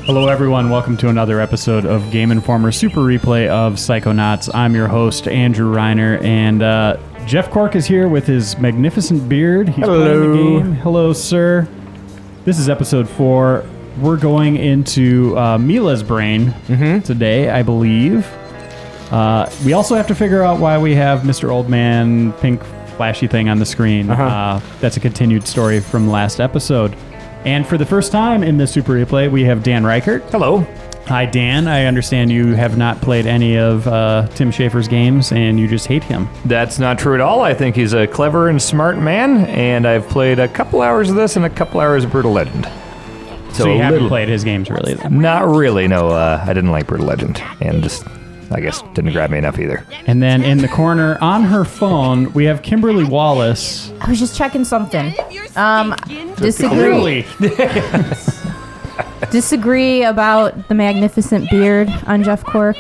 Hello everyone, welcome to another episode of Game Informer Super Replay of Psychonauts. I'm your host, Andrew Reiner, and Jeff Cork is here with his magnificent beard. He's playing the game. Hello, sir. This is episode 4. We're going into Mila's brain today, I believe. We also have to figure out why we have Mr. Old Man pink flashy thing on the screen. That's a continued story from last episode. And for the first time in this Super Replay, we have Dan Ryckert. Hello. Hi, Dan. I understand you have not played any of Tim Schafer's games, and you just hate him. That's not true at all. I think he's a clever and smart man, and I've played a couple hours of this and a couple hours of Brutal Legend. So you haven't played his games, really? Then. Not really, no. I didn't like Brutal Legend, and just, I guess, didn't grab me enough either. And then in the corner, on her phone, we have Kimberly Wallace. I was just checking something. Disagree. Disagree about the magnificent beard on Jeff Cork.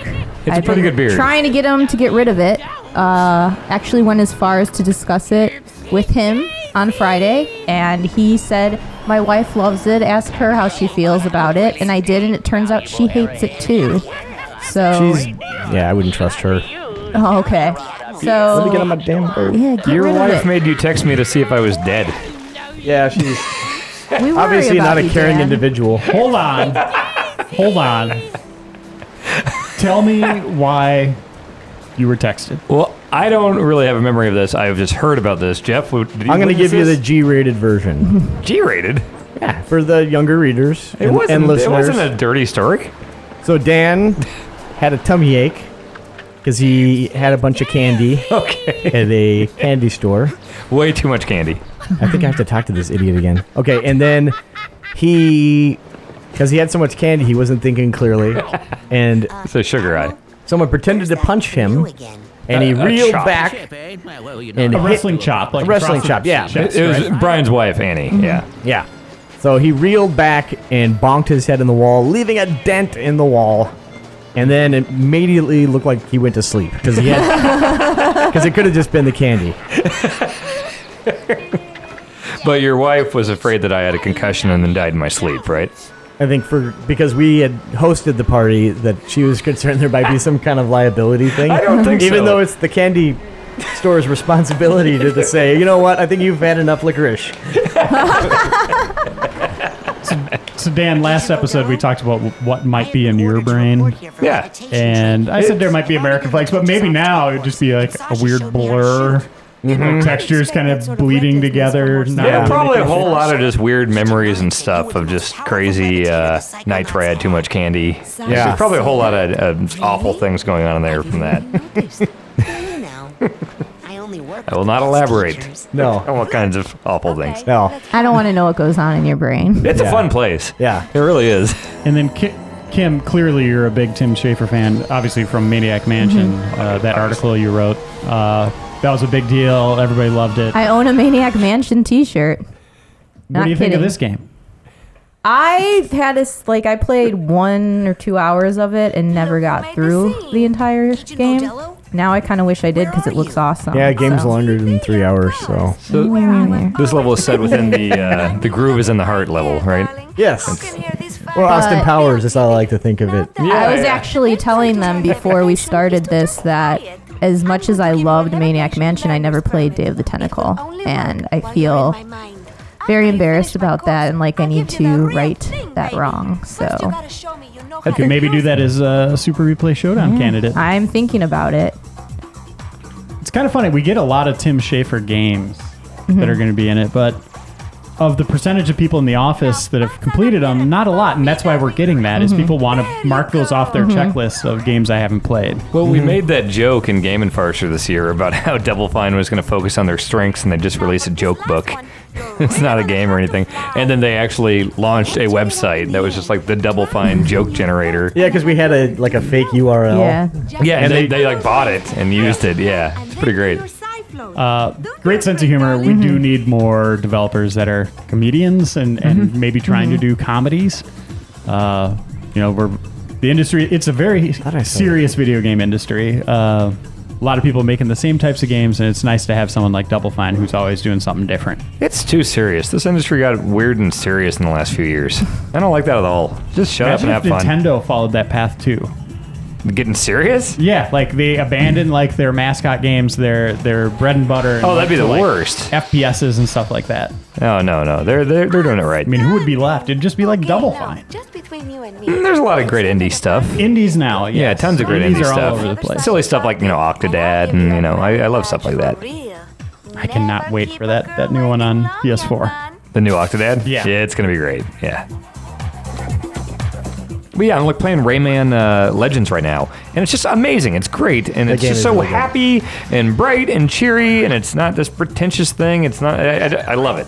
It's a pretty good beard. Trying to get him to get rid of it. Actually went as far as to discuss it with him on Friday, and he said, my wife loves it, ask her how she feels about it, and I did, and it turns out she hates it too. So yeah, I wouldn't trust her. Oh, okay. So let me get on my damn bird. Yeah, get Your rid of wife it. made you text me to see if I was dead. Yeah, she's We worry obviously about not a you, caring Dan. individual. Hold on. Tell me why you were texted. Well, I don't really have a memory of this. I've just heard about this. Jeff, did you I'm going to witness give you the this? G-rated version. G-rated? Yeah, for the younger readers and listeners. It wasn't a dirty story. So Dan had a tummy ache because he had a bunch of candy at a candy store. Way too much candy. I think I have to talk to this idiot again. Okay, and then because he had so much candy, he wasn't thinking clearly, and It's a sugar eye. someone pretended to punch him, and he A reeled chop. back and A hit wrestling chop. Like a wrestling across chop, the yeah. chest, It was right? Brian's wife, Annie. Yeah. Yeah. So he reeled back and bonked his head in the wall, leaving a dent in the wall. And then it immediately looked like he went to sleep because it could have just been the candy. But your wife was afraid that I had a concussion and then died in my sleep, right? I think because we had hosted the party that she was concerned there might be some kind of liability thing. I don't think so. Even though it's the candy store's responsibility to say, you know what, I think you've had enough licorice. So Dan, last episode we talked about what might be in your brain. Yeah. And I said there might be American flags, but maybe now it would just be like a weird blur. Like textures kind of bleeding together. Yeah, probably a whole lot of just weird memories and stuff of just crazy nights where I had too much candy. Yeah. There's probably a whole lot of awful things going on in there from that. I will not elaborate No. on what kinds of awful things. No. I don't want to know what goes on in your brain. It's a fun place. Yeah. It really is. And then Kim, clearly you're a big Tim Schafer fan, obviously from Maniac Mansion, that article you wrote. That was a big deal. Everybody loved it. I own a Maniac Mansion t-shirt. What do you think of this game? I had this, I played 1 or 2 hours of it and never got through the entire game. Now I kind of wish I did because it looks awesome. Yeah, game's longer than 3 hours, so. This level is set within the groove is in the heart level, right? Yes. Or Austin Powers, that's how I like to think of it. I was actually telling them before we started this that as much as I loved Maniac Mansion, I never played Day of the Tentacle. And I feel very embarrassed about that and like I need to right that wrong. So I could maybe do that as a Super Replay Showdown candidate. I'm thinking about it. It's kind of funny. We get a lot of Tim Schafer games that are going to be in it, but of the percentage of people in the office that have completed them, not a lot. And that's why we're getting that, is people want to mark those off their checklist of games I haven't played. Well, we made that joke in Game & Farser this year about how Double Fine was going to focus on their strengths and they just released a joke book. It's not a game or anything. And then they actually launched a website that was just like the Double Fine joke generator. Yeah, because we had a fake URL. Yeah. Yeah, and they like bought it and used it. Yeah, it's pretty great. Great sense of humor. We do need more developers that are comedians and maybe trying to do comedies. The industry, it's a very serious video game industry. a lot of people making the same types of games, and it's nice to have someone like Double Fine who's always doing something different. It's too serious. This industry got weird and serious in the last few years. I don't like that at all. Just shut up and have fun. Nintendo followed that path too. Getting serious? Yeah, like they abandoned like their mascot games, their bread and butter. And That'd be the worst. FPSs and stuff like that. No. They're doing it right. I mean, who would be left? It'd just be like Double Fine. Just between you and me. There's a lot of great indie stuff. Indies now, yes. Yeah, tons of great Indies indie are stuff. all over the place. Silly stuff like, Octodad, and, I love stuff like that. I cannot wait for that new one on PS4. The new Octodad? Yeah. Yeah, it's going to be great. Yeah. But yeah, I'm like playing Rayman Legends right now, and it's just amazing. It's great, and it's just so happy and bright and cheery, and it's not this pretentious thing. It's not. I love it.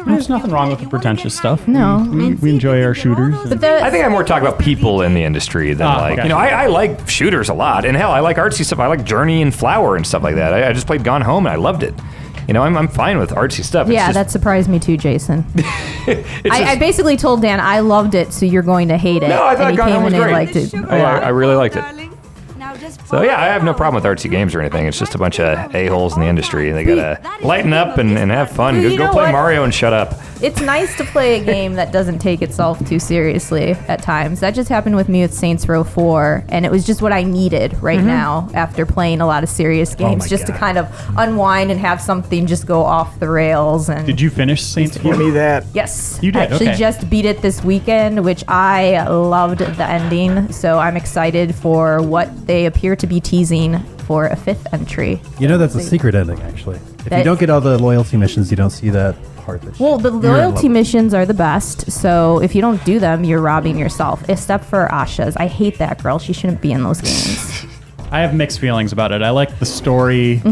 There's nothing wrong with the pretentious stuff. No. We enjoy our shooters. But I think I more talk about people in the industry than gotcha. I like shooters a lot, and hell, I like artsy stuff. I like Journey and Flower and stuff like that. I just played Gone Home, and I loved it. I'm fine with artsy stuff. Yeah, that surprised me too, Jason. I basically told Dan I loved it, so you're going to hate it. No, I thought and he Gone came Home was in and great. liked it a lot. I really liked it. So yeah, I have no problem with artsy games or anything. It's just a bunch of a-holes in the industry, and they gotta lighten up and have fun. You Go know play what? Mario and shut up. It's nice to play a game that doesn't take itself too seriously at times. That just happened with me with Saints Row 4, and it was just what I needed right now after playing a lot of serious games, just to kind of unwind and have something just go off the rails. And Did you finish Saints Give me that. yes, You did, actually okay. just beat it this weekend, which I loved the ending. So I'm excited for what they appear to be teasing for a 5th entry. That's a secret ending, actually. If That- you don't get all the loyalty missions, you don't see that part. Well, the loyalty missions are the best, so if you don't do them, you're robbing yourself, except for Asha's. I hate that girl. She shouldn't be in those games. I have mixed feelings about it. I like the story.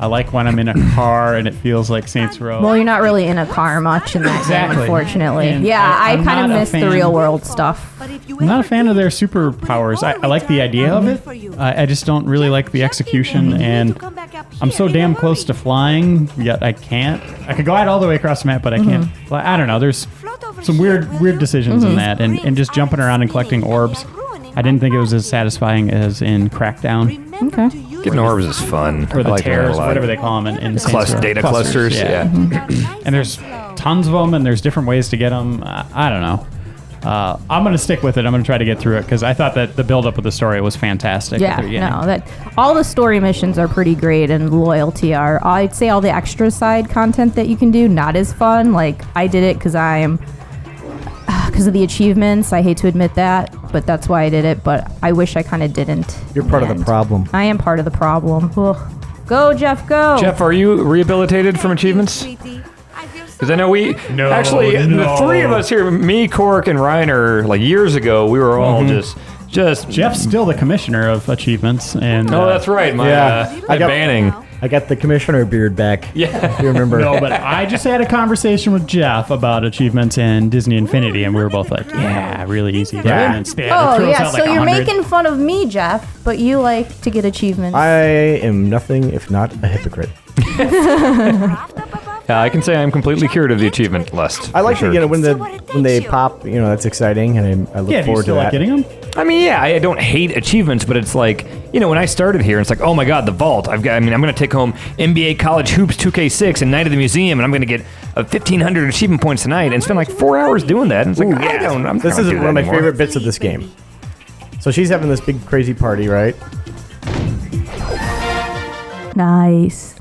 I like when I'm in a car and it feels like Saints Row. Well, you're not really in a car much in that Exactly. game, unfortunately. And Yeah, I I'm kind of not a miss the fan- real world stuff. I'm not a fan of their superpowers. I like the idea of it. I just don't really like the execution, and I'm so damn close to flying, yet I can't. I could glide all the way across the map, but I can't fly. I don't know. There's some weird decisions in that, and just jumping around and collecting orbs. I didn't think it was as satisfying as in Crackdown. Okay. Getting orbs is fun. Or I the like that a tears, lot. whatever they call them in Saints Row. Data clusters. Yeah. And there's tons of them, and there's different ways to get them. I don't know. I'm going to stick with it. I'm going to try to get through it, because I thought that the build-up of the story was fantastic. Yeah, at the beginning. no, that all the story missions are pretty great, and loyalty are. I'd say all the extra side content that you can do not as fun. Like I did it because of the achievements. I hate to admit that, but that's why I did it. But I wish I kind of didn't. You're part of the problem. I am part of the problem. Ugh. Go, Jeff, go. Jeff, are you rehabilitated from achievements? Because I know the three of us here, me, Cork, and Reiner, like years ago, we were all just Jeff's still the commissioner of achievements, and that's right. My I got- banning. I got the commissioner beard back. Yeah. If you remember. No, but I just had a conversation with Jeff about achievements in Disney Infinity, and we were both like, "Yeah, really easy." Yeah. And it Oh throws yeah, out so like you're 100. making fun of me, Jeff, but you like to get achievements. I am nothing if not a hypocrite. Yeah, I can say I'm completely cured of the achievement lust. I like for to, sure. when they pop, that's exciting, and I look Yeah, do you forward to still that. like getting them? I mean, yeah, I don't hate achievements, but it's like, when I started here, it's like, oh my God, the vault. I'm going to take home NBA College Hoops 2K6 and Night of the Museum, and I'm going to get 1,500 achievement points tonight, and spend like 4 hours doing that. And it's like, This is one of my favorite bits of this game. So she's having this big crazy party, right? Nice.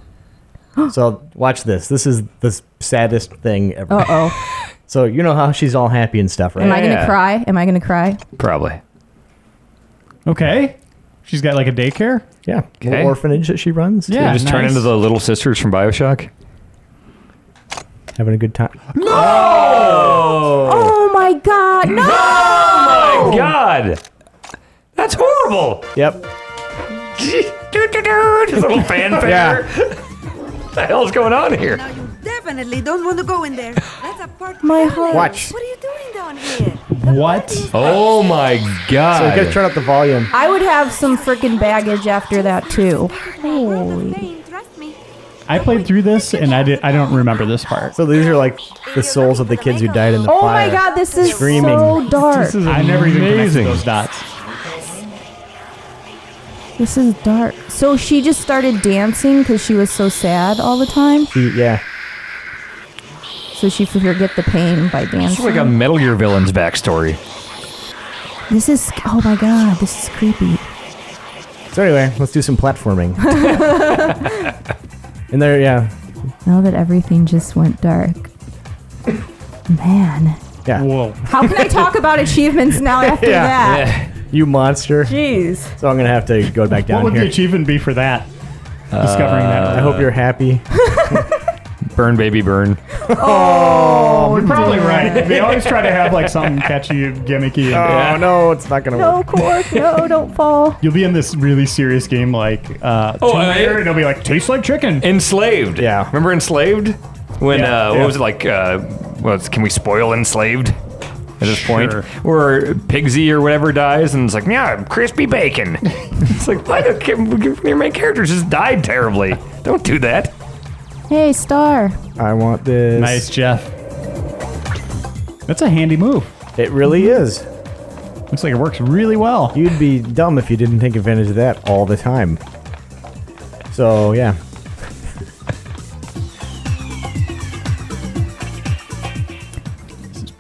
So watch this. This is the saddest thing ever. Uh oh. So you know how she's all happy and stuff, right? Am I gonna Yeah. cry? Am I gonna cry? Probably. Okay. She's got like a daycare. Yeah. Okay. Little orphanage that she runs. Yeah. You just turn nice. into the little sisters from BioShock. Having a good time. Oh my God! No! Oh my God! That's horrible! Yep. Just a little fanfare. Yeah. What the hell's going on here? Now you definitely don't want to go in there. That's a part. My heart. Watch. What are you doing down here? What? Oh my So you God! gotta turn up the volume. I would have some freaking baggage after that too. Holy. Trust me. I played through this, and I don't remember this part. So these are like the souls of the kids who died in the Oh fire. my God! This is Screaming. so dark. I never even connected amazing. those dots. This is dark. So she just started dancing because she was so sad all the time? Yeah. So she forget the pain by dancing? It's like a Metal Gear villain's backstory. This is... Oh my god, this is creepy. So anyway, let's do some platforming. And there, yeah. Now that everything just went dark. Man. Yeah. Whoa. How can I talk about achievements now after Yeah. that? You monster. Jeez. So I'm going to have to go back down What would here. the achievement be for that? Discovering that. I hope you're happy. Burn, baby, burn. Oh, you're probably right. They always try to have like something catchy and gimmicky. Oh, no, it's not going to No, work. Cork, no, don't fall. You'll be in this really serious game like Tomb Raider, and it'll be like, tastes like chicken. Enslaved. Yeah. Remember Enslaved? When, Yeah. what was it like, can we spoil Enslaved? At this point, Sure. where Pigsy or whatever dies, and it's like, yeah, crispy bacon. It's like, why your main character just died terribly? Don't do that. Hey, Star. I want this. Nice, Jeff. That's a handy move. It really is. Looks like it works really well. You'd be dumb if you didn't take advantage of that all the time. So, yeah.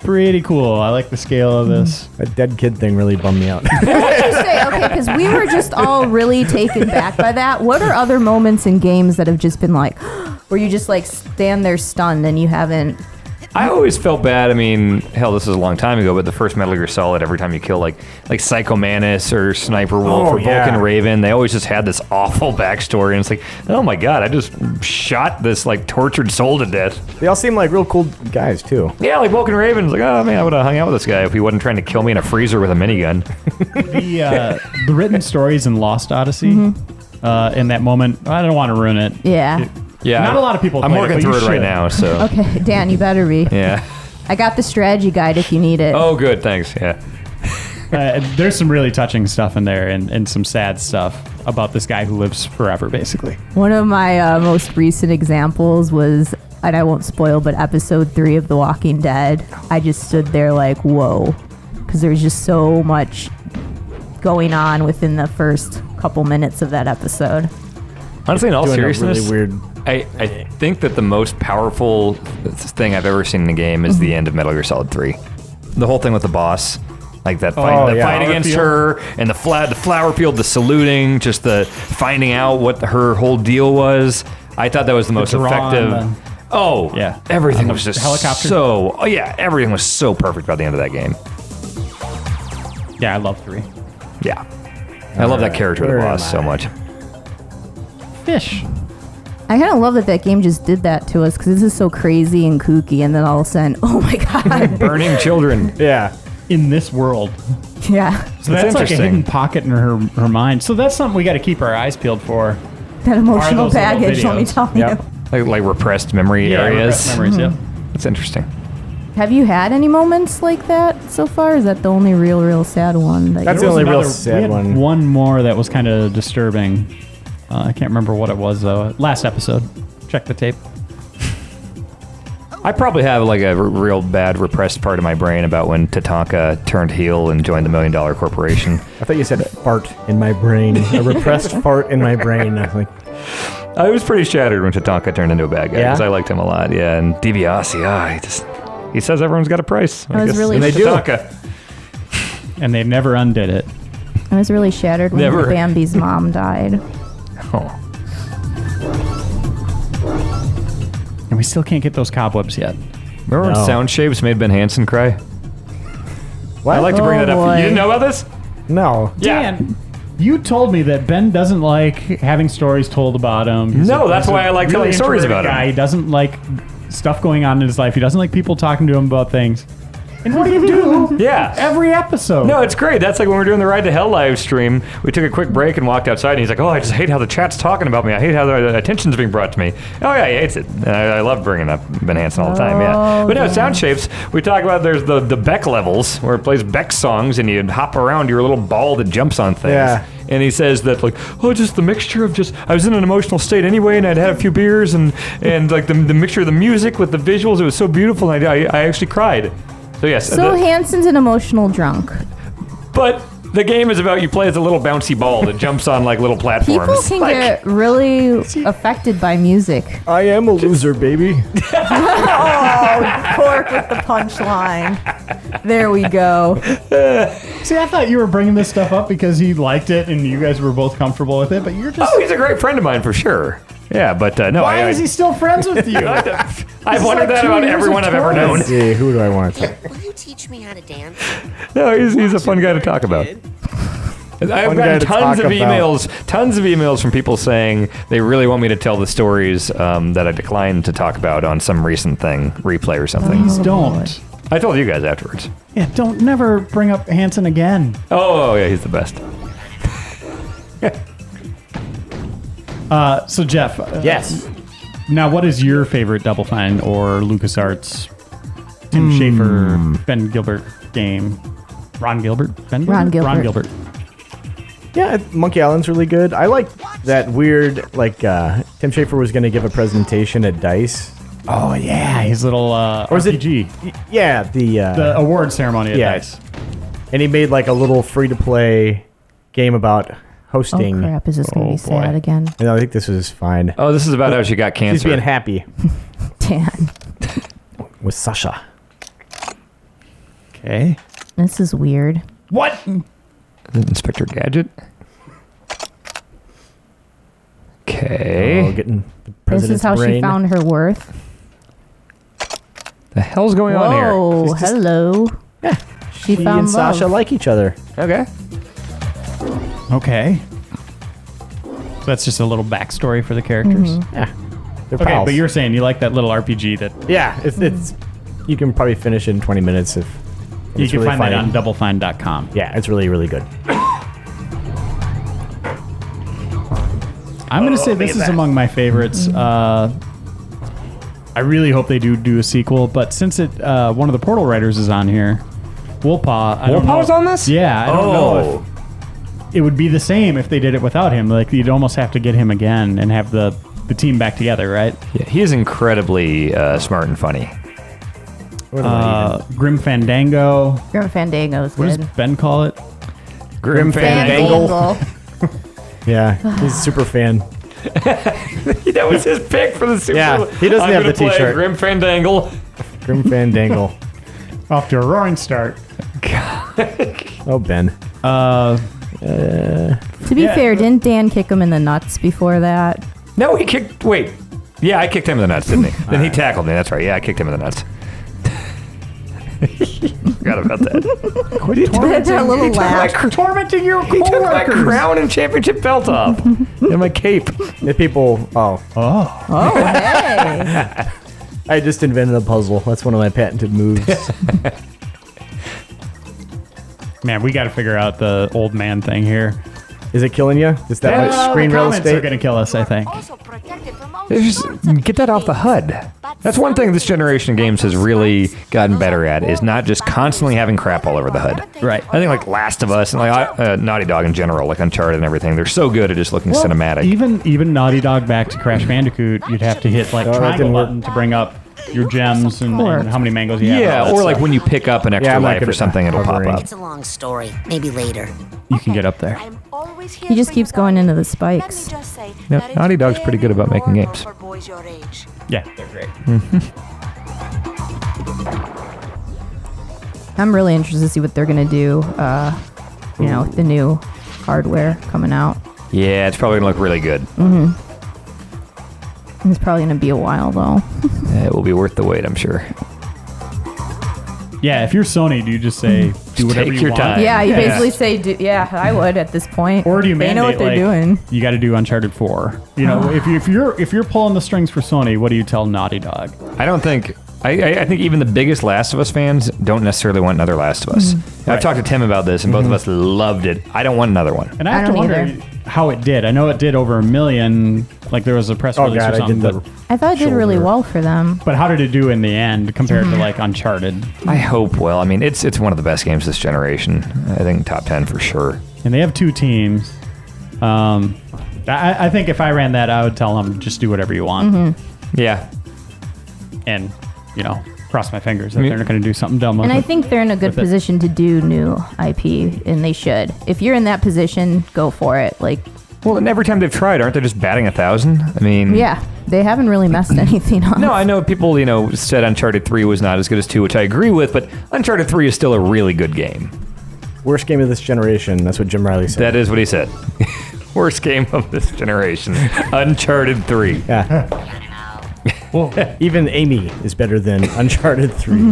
Pretty cool. I like the scale of this. That dead kid thing really bummed me out. What did you say? Okay, because we were just all really taken back by that. What are other moments in games that have just been like, where you just like stand there stunned and you haven't... I always felt bad. I mean, hell, this is a long time ago, but the first Metal Gear Solid, every time you kill like Psychomantis or Sniper Wolf or Vulcan Raven, they always just had this awful backstory, and it's like, oh my god, I just shot this like tortured soul to death. They all seem like real cool guys, too. Yeah, like Vulcan Raven's like, oh man, I would have hung out with this guy if he wasn't trying to kill me in a freezer with a minigun. The written stories in Lost Odyssey, in that moment, I don't want to ruin it. Yeah. Yeah, Not a lot of people I'm played it, working but through you it right should. now, so Okay, Dan, you better be. yeah. I got the strategy guide if you need it. Oh, good, thanks. Yeah. There's some really touching stuff in there and some sad stuff about this guy who lives forever, basically. One of my most recent examples was, and I won't spoil, but episode 3 of The Walking Dead. I just stood there like, whoa, because there's just so much going on within the first couple minutes of that episode. Honestly, in all Doing a seriousness, really weird... I think that the most powerful thing I've ever seen in a game is the end of Metal Gear Solid 3. The whole thing with the boss, like that fight, the fight against her, and the flower field, the saluting, just the finding out what her whole deal was. I thought that was the most draw effective. and Yeah, everything was just helicopter. everything was so perfect by the end of that game. Yeah, I love 3. Yeah, I love that character of the Where boss am so I? much. Fish. I kind of love that game just did that to us because this is so crazy and kooky, and then all of a sudden, oh my god, Burning children. Yeah. In this world. yeah, So that's like a interesting. hidden pocket in her mind. So that's something we got to keep our eyes peeled for. that emotional those little baggage. Let me videos. tell Yep. you. Like repressed memory areas. repressed memories, yep. That's interesting. Have you had any moments like that so far? Is that the only real sad one? That That's you- the only real we sad had one. One more that was kind of disturbing. I can't remember what it was though. Last episode. Check the tape. I probably have like a real bad repressed part of my brain about when Tatanka turned heel and joined the $1 Million Corporation. I thought you said fart in my brain. A repressed fart in my brain. I was like, I was pretty shattered when Tatanka turned into a bad guy because Yeah? I liked him a lot. Yeah, and DiBiase, he says everyone's got a price. I was guess really- it's And they do. Tatanka. And they never undid it. I was really shattered when Never. Bambi's mom died. Oh. And we still can't get those cobwebs yet. Remember when No. Sound Shapes made Ben Hansen cry? what? I like to bring Oh, that up. boy. You didn't know about this? No. Dan, you told me that Ben doesn't like having stories told about him. He's No, a- that's he's a why I like telling stories introverted about him. guy. He doesn't like stuff going on in his life. He doesn't like people talking to him about things. And what do you do? Yeah. Every episode. No, it's great. That's like when we were doing the Ride to Hell live stream. We took a quick break and walked outside, and he's like, "Oh, I just hate how the chat's talking about me. I hate how the attention's being brought to me." Oh yeah, he hates it. And I love bringing up Ben Hansen all the time. Yeah, Oh, but no, yeah. Sound Shapes. We talk about there's the Beck levels where it plays Beck songs, and you hop around your little ball that jumps on things. Yeah. And he says that like, oh, just the mixture of just I was in an emotional state anyway, and I'd had a few beers, and like the mixture of the music with the visuals, it was so beautiful, and I actually cried. So yes, So Hanson's an emotional drunk. but The game is about you play as a little bouncy ball that jumps on like little platforms. People can get really affected by music. I am a loser, baby. Cork with the punchline. There we go. See, I thought you were bringing this stuff up because he liked it and you guys were both comfortable with it, but you're just... Oh, he's a great friend of mine for sure. Yeah, but no. Why is he still friends with you? I've wondered like that 2 about years everyone of I've ever known. Let's see, who do I want to talk? Will you teach me how to dance? No, he's a fun guy to talk about. I've Fun guy gotten to tons talk of about. emails from people saying they really want me to tell the stories that I declined to talk about on some recent thing, replay or something. Please don't. I told you guys afterwards. Yeah, don't never bring up Hanson again. Oh yeah, he's the best. So Jeff. Yes. Now, what is your favorite Double Fine or LucasArts, Tim Schafer, Ben Gilbert game? Ron Gilbert? Ben Gilbert? Ron Gilbert. Yeah, Monkey Island's really good. I like that weird, like, Tim Schafer was going to give a presentation at DICE. Oh, yeah, his little Or is it- RPG. Yeah, The award ceremony at yeah. DICE. And he made, like, a little free-to-play game about Oh hosting. crap! Is this gonna Oh, be sad boy. again? And I think this was fine. Oh, this is about how she got cancer. She's being happy Dan, with Sasha. Okay. this is weird. What? Inspector Gadget. Okay. Oh, getting the This president's is how brain. she found her worth. The hell's going on here? Whoa! She's just- Hello. She She found and love. Sasha like each other. Okay. Okay. So that's just a little backstory for the characters. Yeah, they're Okay, pals. but you're saying you like that little RPG that Yeah, it's you can probably finish it in 20 minutes if you it's can really find funny. that on doublefine.com. Yeah, it's really, really good. I'm going to say this is among my favorites. I really hope they do a sequel, but since it one of the Portal writers is on here, Woolpaw. I don't know Woolpaw's on this? Yeah, I don't know Oh. if it would be the same if they did it without him. Like you'd almost have to get him again and have the team back together, right? Yeah, he is incredibly smart and funny. What am I eating? Grim Fandango. Grim Fandango's What good. does Ben call it? Grim Fandangle. Fandangle. Yeah, he's a super fan. That was his pick for the Super Yeah, Bowl. he doesn't I'm have gonna the play t-shirt. Grim Fandangle. Grim Fandangle. Off to a roaring start. Oh, Ben. To be Yeah. fair, didn't Dan kick him in the nuts before that? No, he kicked. Wait. Yeah, I kicked him in the nuts, didn't he? Then he tackled me. That's right. Yeah, I kicked him in the nuts. Forgot about that. Quit tormenting, That little laugh. tormenting your He took my coworkers. crown and championship belt off. And my cape. The people. Oh, Oh. Oh, hey. I just invented a puzzle. That's one of my patented moves. Man, we got to figure out the old man thing here. Is it killing you? Is that much screen the real comments estate? are going to kill us, I think. Also protected from all Just sorts of get that off the HUD. That's one thing this generation of games has really gotten better at, is not just constantly having crap all over the HUD. Right. I think like Last of Us and like Naughty Dog in general, like Uncharted and everything, they're so good at just looking cinematic. Even Naughty Dog back to Crash Bandicoot, you'd have to hit like that triangle didn't work. button to bring up your gems and how many mangoes you have. and all Yeah, that or stuff. like when you pick up an extra I'm not life good or at something, it'll pop hovering. up. It's a long story. Maybe later. you can get up there. I'm always here He just for keeps you, going darling. into the Let me spikes. just say Yeah, that it's Naughty Dog's pretty good about very making normal games. for boys your age. Yeah, they're great. I'm really interested to see what they're gonna do. With the new hardware coming out. Yeah, it's probably gonna look really good. It's probably gonna be a while though. It will be worth the wait, I'm sure. Yeah, if you're Sony, do you just say do whatever take you your want? time. Yeah, you basically say, yeah, I would at this point. Or do you They mandate know what they're like, doing. You got to do Uncharted 4. You know, if you're pulling the strings for Sony, what do you tell Naughty Dog? I don't think. I think even the biggest Last of Us fans don't necessarily want another Last of Us. I've talked to Tim about this, and both of us loved it. I don't want another one. And I I have to don't wonder either. how it did. I know it did over 1 million. Like there was a press Oh release God, or I something. did the. I thought it did really shoulder. well for them. But how did it do in the end compared to like Uncharted? I hope well. I mean, it's one of the best games this generation. I think top 10 for sure. And they have 2 teams. I think if I ran that, I would tell them just do whatever you want. Yeah. And, cross my fingers that they're not going to do something dumb with And I it. think they're in a good With it. position to do new IP, and they should. If you're in that position, go for it. Like, Well, and every time they've tried, aren't they just batting 1,000? I mean, yeah, they haven't really messed anything up. No, I know people, said Uncharted 3 was not as good as 2, which I agree with, but Uncharted 3 is still a really good game. Worst game of this generation. That's what Jim Riley said. That is what he said. Worst game of this generation. Uncharted 3. Yeah. Even Amy is better than Uncharted 3.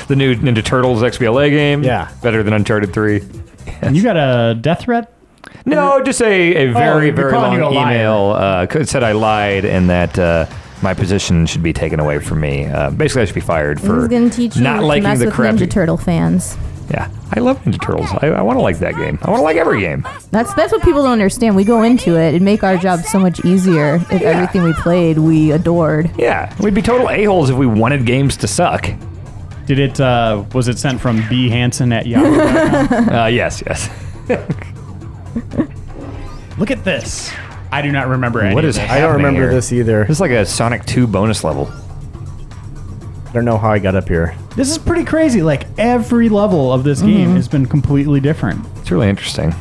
The new Ninja Turtles XBLA game. Yeah. Better than Uncharted 3. And you got a death threat? No, just a very, they're very calling long you a liar. email. It said I lied and that my position should be taken away from me. Basically, I should be fired This for is going to teach you not to liking mess the with crappy. Ninja Turtle fans. Yeah, I love Ninja Turtles. I want to like that game. I want to like every game. That's what people don't understand. We go into it and make our job so much easier if everything we played we adored. Yeah, we'd be total a-holes if we wanted games to suck. Did it? Was it sent from B Hansen at Yahoo.com? Yes. Look at this. I do not remember any What of is this. I don't happening remember here? this either. This is like a Sonic 2 bonus level. I don't know how I got up here. This is pretty crazy. Like every level of this game has been completely different. It's really interesting. She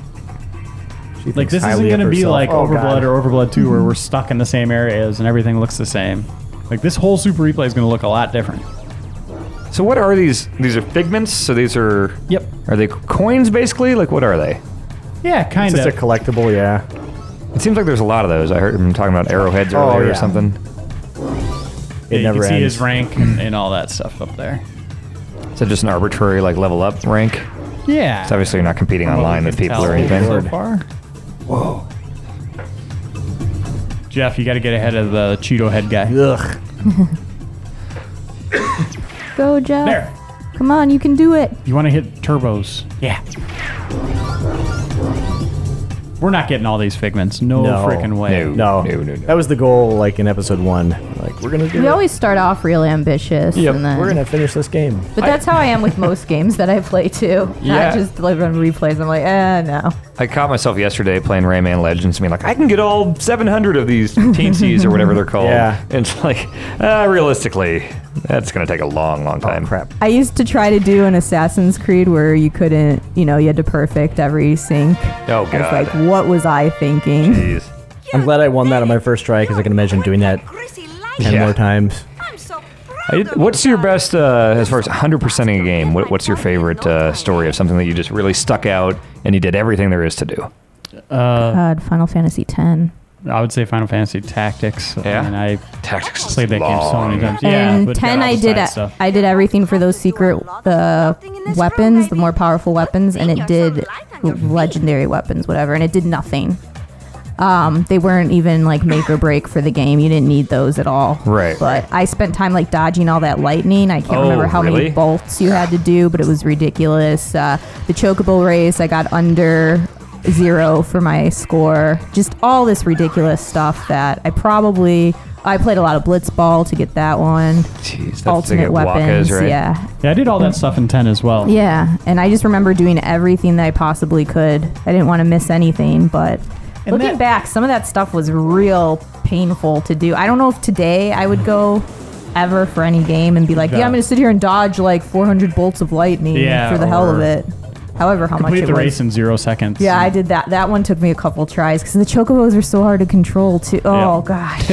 Like thinks this isn't highly going of to be herself. like Oh, Overblood God. or Overblood 2 where we're stuck in the same areas and everything looks the same. Like this whole Super Replay is going to look a lot different. So what are these? These are figments? So these are... Yep. Are they coins, basically? Like, what are they? Yeah, It's kind just a of. collectible, yeah. It seems like there's a lot of those. I heard him talking about arrowheads Oh, earlier or yeah. something. It You never can see ends. his rank and all that stuff up there. Is it just an arbitrary, like, level up rank? Yeah. So obviously you're not competing From what online we with can people tell or anything. So far. Whoa. Jeff, you got to get ahead of the Cheeto head guy. Ugh. Go, Jeff. There. Come on, you can do it. You want to hit turbos? Yeah. We're not getting all these figments. No, No. freaking way. No. No. No. That was the goal, like, in episode 1. Like, we're going to do We it. always start off real ambitious. Yep, And then, We're going to finish this game. but that's how I am with most games that I play too. Yeah. Not just like on replays. I'm like, no. I caught myself yesterday playing Rayman Legends, being like, I can get all 700 of these teensies or whatever they're called. Yeah. And it's like, realistically, that's going to take a long, long time. Crap. I used to try to do an Assassin's Creed where you couldn't, you had to perfect every sync. Oh, I was God. like, what was I thinking? Jeez. I'm glad I won that on my first try because I can imagine doing that 10 Yeah. more times. I'm so proud of What's your best, as far as 100%ing a game, what's your favorite story of something that you just really stuck out and you did everything there is to do? God, Final Fantasy X. I would say Final Fantasy Tactics. Yeah? I mean, I Tactics is played that game so many times. Yeah, And but 10, got all I the did side stuff. I did everything for those secret weapons, the more powerful weapons, and it did legendary weapons, whatever, and it did nothing. They weren't even like make or break for the game. You didn't need those at all. Right, But I spent time like dodging all that lightning. I can't Oh, remember how really? many bolts you had to do, but it was ridiculous. The chocobo race, I got under 0 for my score. Just all this ridiculous stuff that I played a lot of Blitzball to get that one. Jeez, that's Alternate weapons, right? yeah. Yeah, I did all that stuff in 10 as well. Yeah, and I just remember doing everything that I possibly could. I didn't want to miss anything, but And looking that- back, some of that stuff was real painful to do. I don't know if today I would go ever for any game and be like, yeah, I'm going to sit here and dodge like 400 bolts of lightning Yeah, for the hell of or it. However, how much Complete it the was. race in 0 seconds. Yeah, I did that. That one took me a couple tries because the chocobos are so hard to control too. Oh, gosh.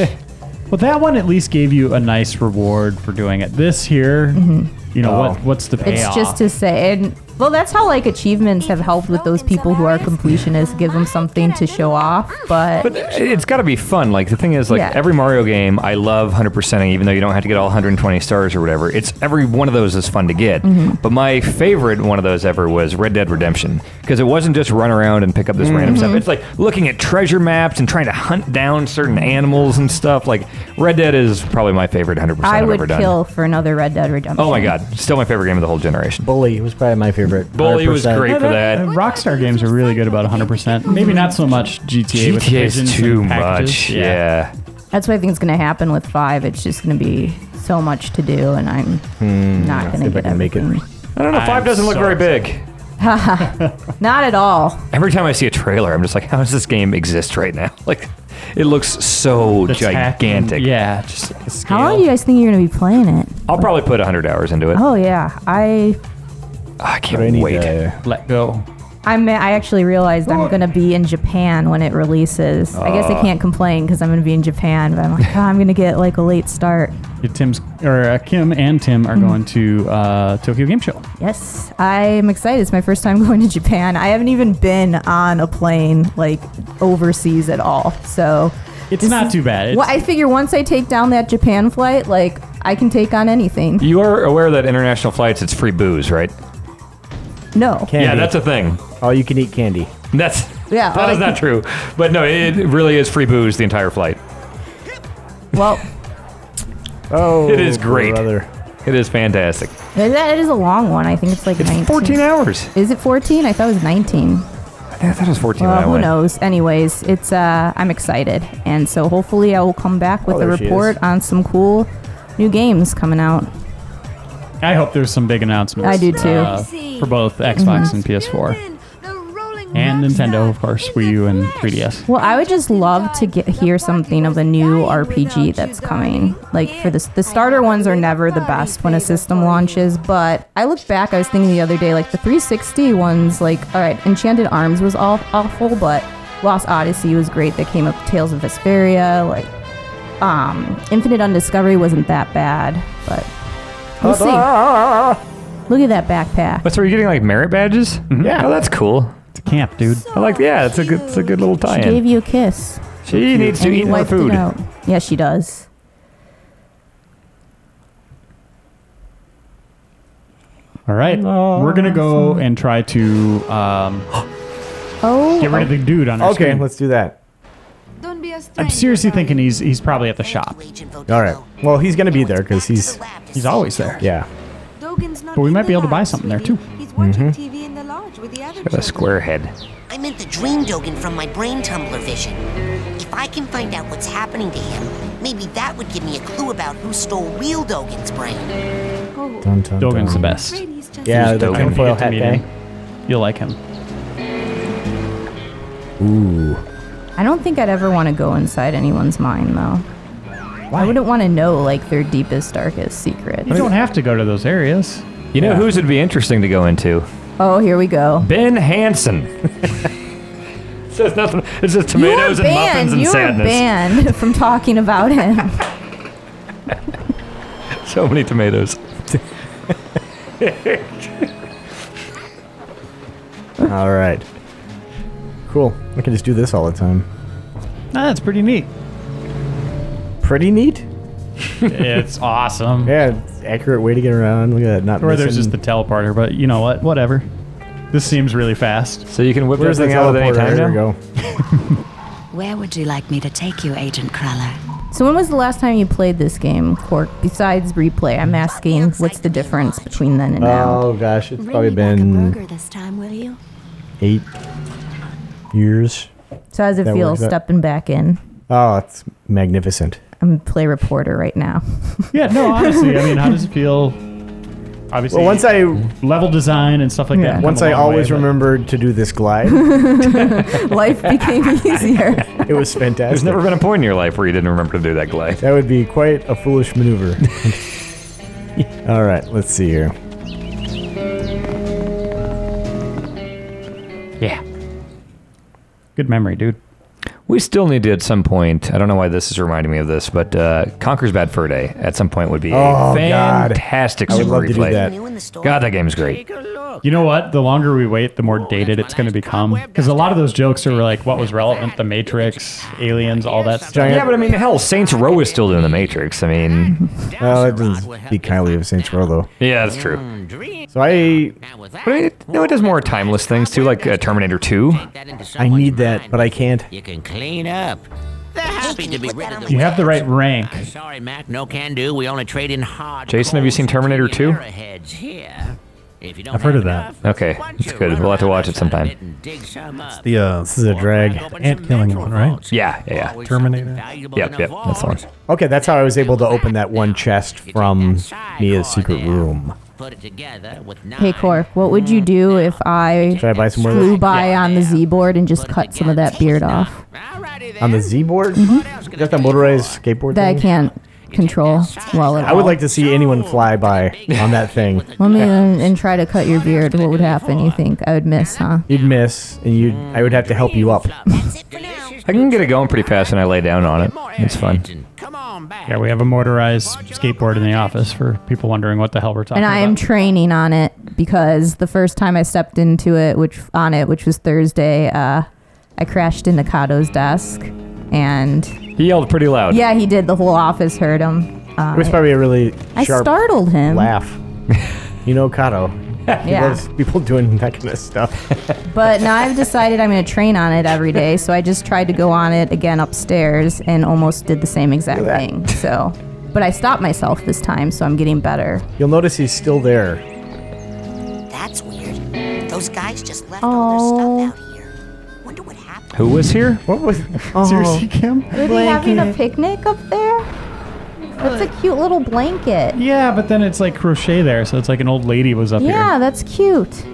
Well, that one at least gave you a nice reward for doing it. This here, what's the payoff? It's just to say, and well, that's how like achievements have helped with those people who are completionists, give them something to show off. But It's got to be fun. Like, the thing is, like, Yeah. every Mario game, I love 100%ing, even though you don't have to get all 120 stars or whatever. It's every one of those is fun to get. But my favorite one of those ever was Red Dead Redemption, because it wasn't just run around and pick up this random stuff. It's like looking at treasure maps and trying to hunt down certain animals and stuff. Like, Red Dead is probably my favorite 100% I I've would ever done. kill for another Red Dead Redemption. Oh my God, still my favorite game of the whole generation. Bully was probably my favorite. Bully was 100%. great for that. Rockstar games are really good about 100%. Maybe not so much GTA with the GTA pigeons is too and packages. much. Yeah. That's what I think is going to happen with 5. It's just going to be so much to do, and I'm not going to if I get can make it. everything. I don't know. 5 I'm doesn't look so very excited. big. Not at all. Every time I see a trailer, I'm just like, how does this game exist right now? Like, it looks so The tech and- gigantic. Yeah, just like the scale. How long do you guys think you're going to be playing it? I'll probably put 100 hours into it. Oh yeah, I can't wait. Let go. I actually realized I'm gonna be in Japan when it releases. I guess I can't complain because I'm gonna be in Japan, but I'm like, I'm gonna get like a late start. Kim and Tim are going to Tokyo Game Show. Yes, I'm excited. It's my first time going to Japan. I haven't even been on a plane like overseas at all, so It's not too bad. Well, I figure once I take down that Japan flight, like I can take on anything. You are aware that international flights, it's free booze, right? No. Candy. Yeah, that's a thing. All you can eat candy. That Yeah, is not true. But no, it really is free booze the entire flight. Well, Oh, It is great. brother. It is fantastic. it is a long one. I think it's like 19. 14 hours. Is it 14? I thought it was 19. I thought it was 14 when Well, I who went. knows? Anyways, it's I'm excited, and so hopefully I will come back with a there she report is. on some cool new games coming out. I hope there's some big announcements. I do too. For both Xbox and PS4. And Nintendo, of course, Wii U and 3DS. Well, I would just love to hear something of a new RPG that's coming. Like for the starter ones are never the best when a system launches, but I look back, I was thinking the other day, like the 360 ones, like, all right, Enchanted Arms was awful, but Lost Odyssey was great. That came up Tales of Vesperia, like Infinite Undiscovery wasn't that bad, but we'll see. Look at that backpack. But so are you getting like merit badges? Yeah. Oh, that's cool. It's a camp, dude. I like. Yeah, it's a good little She tie-in. gave you a kiss. She needs to And eat you more wiped food. it out. Yeah, she does. All right. We're going to go and try to Oh, get rid of the dude on our Okay, screen. let's do that. I'm seriously thinking he's probably at the shop. All right. Well, he's going to be there because he's always there. yeah. But we might be able to buy something there, too. He's watching TV in the lodge with the other Got a square head. I meant the dream Dogen from my brain tumbler vision. If I can find out what's happening to him, maybe that would give me a clue about who stole real Dogen's brain. Dun, dun, Dogen's the dun. best. Yeah, Who's the Dogen? tinfoil You get to hat meet guy. him. You'll like him. Ooh. I don't think I'd ever want to go inside anyone's mind, though. I wouldn't want to know, like, their deepest, darkest secret. You don't have to go to those areas. You know whose would be interesting to go into? Oh, here we go. Ben Hansen. Says nothing. It's just tomatoes and muffins and you sadness. were banned from talking about him. So many tomatoes. All right. Cool. I can just do this all the time. That's pretty neat. Pretty neat. It's awesome. Yeah, it's accurate way to get around. Look at that. Not Or there's missing. just the teleporter, but you know what? Whatever. This seems really fast. So you can whip Where's that the thing out at any teleporter? time There we now? go. Where would you like me to take you, Agent Cruller? So when was the last time you played this game, Cork? Besides replay, I'm asking what's the difference between then and now? Oh gosh, it's probably Bring me back a been burger this time, will you? 8 years. So how does it that feel works out. stepping back in? Oh, it's magnificent. I'm play reporter right now. Yeah, no, honestly, I mean, how does it feel? Obviously, Well, once I level design and stuff like that. come once a I long always way, but- remembered to do this glide, Life became easier. it was fantastic. There's never been a point in your life where you didn't remember to do that glide. That would be quite a foolish maneuver. All right, let's see here. Yeah. Good memory, dude. We still need to, at some point, I don't know why this is reminding me of this, but Conker's Bad Fur Day at some point would be Oh, a God. fantastic I would super love to do replay. that. New in the store. God, that game's great. You know what? The longer we wait, the more dated it's going to become. Because a lot of those jokes are like what was relevant, The Matrix, Aliens, all that stuff. Giant. Yeah, but I mean, hell, Saints Row is still doing The Matrix. I mean, Well, that doesn't speak highly of Saints Row, though. yeah, that's true. So I But it does more timeless things, too, like Terminator 2. need that, but I can't. You can clean up. They're happy to be rid of the You have the right rank. Sorry, Mac, no can do. We only trade in hard. Jason, have you seen Terminator 2? Arrowheads here. If you don't I've heard have of that. enough, Okay, why don't it's you good. run We'll have to around watch it for some sometime. bit and dig some up? This is a drag. Ant killing one, right? Yeah. Terminator. Yep, that's the one. Okay, that's how I was able to open that one chest from Mia's secret room. Put it together with Hey, Cork, what would you do if I Should I buy some more of flew this? by on the Z board and just cut some of that beard off? On the Z board? You got that motorized skateboard That I thing? can't control well at all. I would like to see anyone fly by on that thing. Let me and try to cut your beard. What would happen? You think I would miss, huh? You'd miss, and I would have to help you up. That's it for now. I can get it going pretty fast when I lay down on it. It's fun. Come on back. Yeah, we have a motorized skateboard in the office for people wondering what the hell we're talking And I about. am training on it because the first time I stepped into it, which was Thursday, I crashed into Cato's desk, and He yelled pretty loud. yeah, he did. The whole office heard him. It was probably a really I sharp startled him. laugh. You know Kato. He Yeah. loves people doing that kind of stuff. But now I've decided I'm going to train on it every day. So I just tried to go on it again upstairs and almost did the same exact Look at that. thing. So, but I stopped myself this time, so I'm getting better. You'll notice he's still there. That's weird. Those guys just left Oh. all their stuff out here. Wonder what happened. Who was here? What was? Oh, Seriously, Kim? Are they having a picnic up there? That's a cute little blanket. Yeah, but then it's like crochet there, so it's like an old lady was up Yeah, here. that's cute.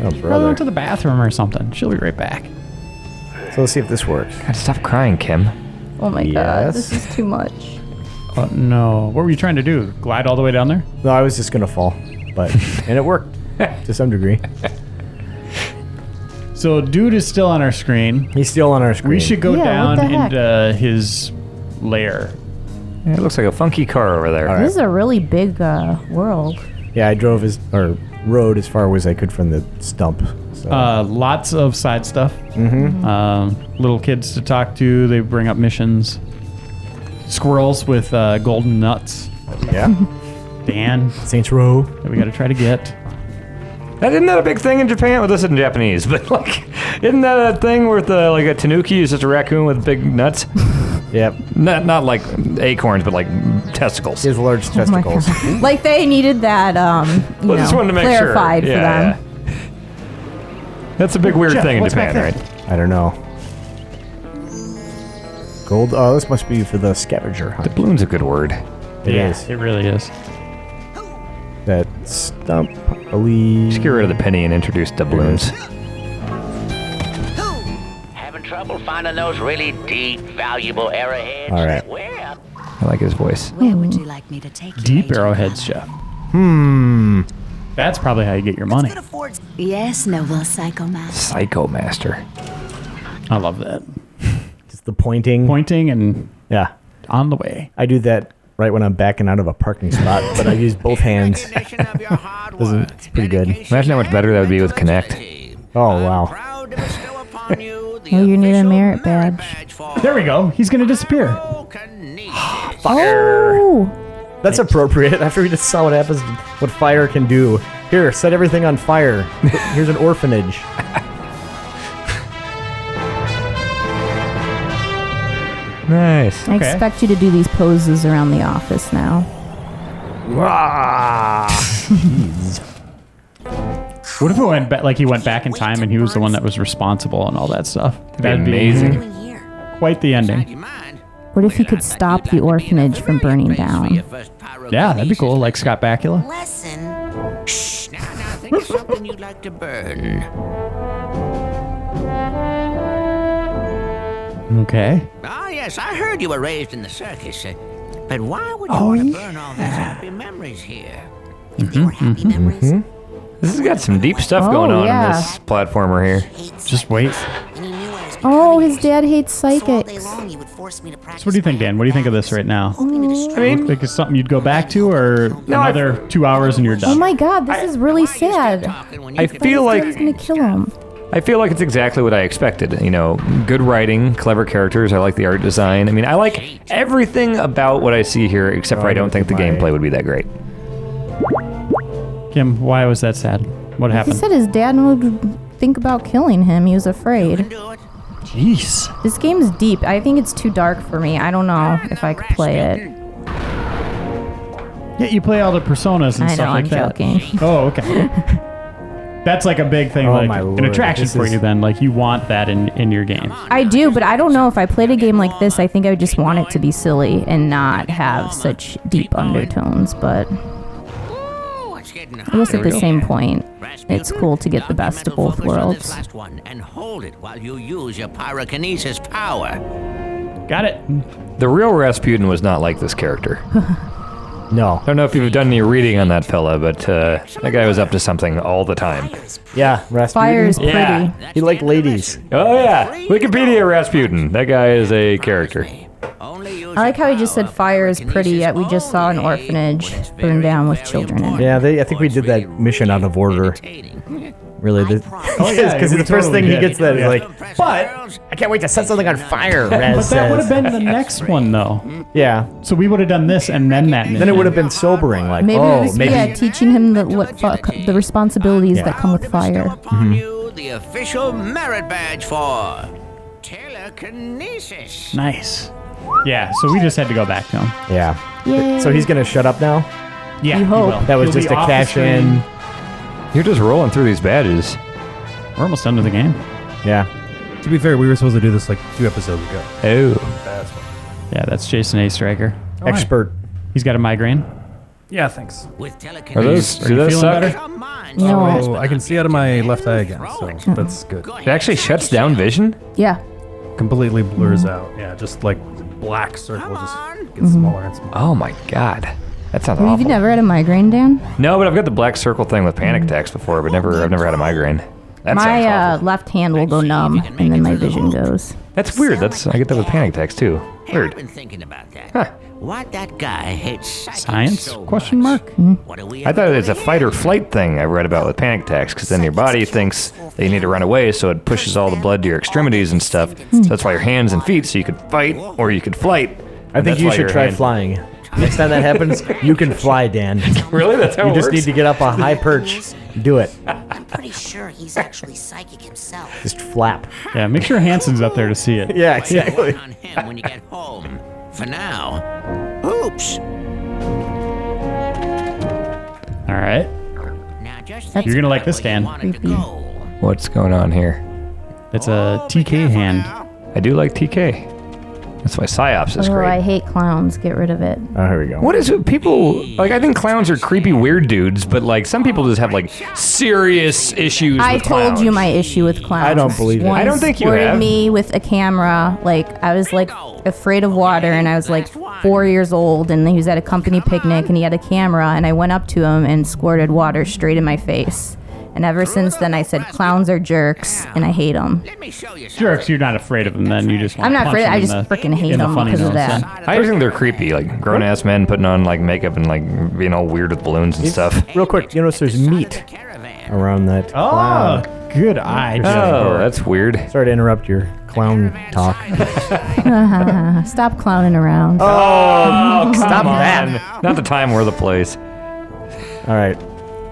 Oh, Go brother. to the bathroom or something. She'll be right back. So let's see if this works. God, stop crying, Kim. Oh my god, Yes. this is too much. Oh, no. What were you trying to do? Glide all the way down there? No, I was just gonna fall, but and it worked to some degree. So, dude is still on our screen. He's still on our screen. We should go Yeah, down what the heck? into his lair. Yeah, it looks like a funky car over there. All right. This is a really big world. Yeah, I rode as far as I could from the stump. So. Lots of side stuff. Mm-hmm. Little kids to talk to. They bring up missions. Squirrels with golden nuts. Yeah. Dan, Saints Row. that we got to try to get. Isn't that a big thing in Japan? Well, this is in Japanese, but like, isn't that a thing where like a tanuki is just a raccoon with big nuts? Yep. Not like acorns, but like testicles. He has large testicles. Like they needed that, you Well, just know, wanted to make clarified sure. for them. Yeah. That's a big weird Jeff, thing in what's back Japan, there? right? I don't know. Gold. Oh, this must be for the scavenger hunt. Doubloon's a good word. It is. It really is. That stump, I believe. Just get rid of the penny and introduce doubloons. Having trouble finding those really deep, valuable arrowheads? All right. Well, I like his voice. Where would you like me to take you? Deep Agent? arrowheads, Jeff. Hmm. That's probably how you get your money. Could afford Yes, noble Psychomaster. Psycho Master. I love that. Just the pointing. Pointing and Yeah. on the way. I do that right when I'm backing out of a parking spot, but I use both hands. recognition of your hard work, It's pretty good. dedication, Imagine how much better that would be with and Connect. loyalty. Oh, I'm wow. proud to bestow upon you the Oh, you need a official merit badge. for There we go. He's going to disappear. Psychokinesis. Oh, That's appropriate after we just saw what happens, what fire can do. Here, set everything on fire. Here's an orphanage. Nice. I Okay. expect you to do these poses around the office now. What if it went back, like he went back in time and he was the one that was responsible and all that stuff? That'd be amazing. doing here. Quite the ending. What if you could stop the orphanage from burning down? Yeah, that'd be cool. Like Scott Bakula. Lesson. Now, think of something you'd like to burn. Okay. Ah, yes, I heard you were raised in the circus. But why would you want to burn all these happy memories here? If they were happy memories, This has got some deep stuff going on yeah. in this platformer here. hates Just wait. and he knew I was Oh, becoming his dad hates so all day psychics. long he would force me to practice. So what do you think, Dan? What do you think of this right now? Hoping to distract I mean, Think it's something you'd go back to, or another 2 hours and you're Oh done? my god, this is really sad. I feel He's like gonna kill him. it's exactly what I expected. You know, good writing, clever characters. I like the art design. I mean, I like everything about what I see here, except for I don't think the gameplay would be that great. Kim, why was that sad? What He happened? said his dad would think about killing him. He was afraid. Jeez. This game's deep. I think it's too dark for me. I don't know if I could play it. Yeah, you play all the personas and I stuff know, like I'm that. joking. Oh, okay. That's like a big thing, Oh like my an lord, attraction this for is- you then. Like you want that in your games. I do, but I don't know if I played a game like this. I think I would just want it to be silly and not have such deep undertones. But I guess at the same point, it's cool to get the best of both worlds. And hold it while you use your pyrokinesis power. Got it. The real Rasputin was not like this character. No. I don't know if you've done any reading on that fella, but that guy was up to something all the time. Yeah, Rasputin. Fire is pretty. Yeah. He liked ladies. Oh, yeah. Wikipedia Rasputin. That guy is a character. I like how he just said fire is pretty, yet we just saw an orphanage burned down with children in it. Yeah, I think we did that mission out of order. Really, because we the first totally thing he did. gets that is Yeah. like, but I can't wait to set something on fire. Raz But that would have says. been the next one, though. Yeah. So we would have done this and then that. Then it would have been sobering. Like, Maybe oh, it was maybe. teaching him the responsibilities that come with fire. Upon you the official merit badge for telekinesis. Nice. Yeah, so we just had to go back to him. Yeah. Yay. So he's gonna shut up now. Yeah, You he hope. will. That was He'll be just a off the cash screen. in. You're just rolling through these badges. We're almost done with the game. Yeah. To be fair, we were supposed to do this like 2 episodes ago. Oh. That's why. Yeah, that's Jason A. Striker. Expert. He's got a migraine. Yeah, thanks. With Are telekinesis, those, do those feeling suck? better? your mind No. Oh, I can see out of my left eye again, so that's good. It actually shuts down vision? Yeah. Completely blurs out. Yeah, just like black circle just gets smaller and smaller. Oh my god. That sounds Have awful. you never had a migraine, Dan? No, but I've got the black circle thing with panic attacks before, but I've never had a migraine. That sounds My awful. left hand will go numb, and then my vision goes. That's weird. I get that with panic attacks too. I've Weird. been thinking about that. Huh. Why that guy hates psychics Science? so Question much. mark? What do we I ever thought it was a do? fight or flight thing I read about with panic attacks, because then your body thinks that you need to run away, so it pushes all the blood to your extremities and stuff. So that's why your hands and feet, so you could fight or you could flight. I think That's you why should your try hand- flying. Next time that happens, you can fly, Dan. Really? That's how You it just works? need to get up a high perch. Do it. I'm pretty sure he's actually psychic himself. Just flap. Yeah, make sure Hanson's up there to see it. Yeah, Work exactly. on him when you get home. For now, oops. All right. Now just think You're gonna like about this, where you Dan. wanted to Creepy. go. What's going on here? It's a TK hand. I do like TK. That's why Psyops is Oh, great. I hate clowns. Get rid of it. Oh, here we go. What is it? People like. I think clowns are creepy, weird dudes, but like some people just have like serious issues. I with told clowns. you my issue with clowns. I don't believe it. One I don't think you squirted have. me with a camera. Like I was like afraid of water, and I was like 4 years old, and he was at a company picnic, and he had a camera, and I went up to him and squirted water straight in my face. And ever since then, I said clowns are jerks, and I hate them. Let me show you something. Jerks, you're not afraid of them then. You just want I'm to not punch afraid. them I in just the- freaking hate in the them funny because of nose, that. yeah. I just think they're creepy, like grown ass men putting on like makeup and like being all weird with balloons and stuff. Real quick, you notice there's meat Caravan. around that Oh, clown. good eye. Oh, that's weird. Sorry to interrupt your clown talk. Stop clowning around. Oh, Stop come that. on. Not the time or the place. All right.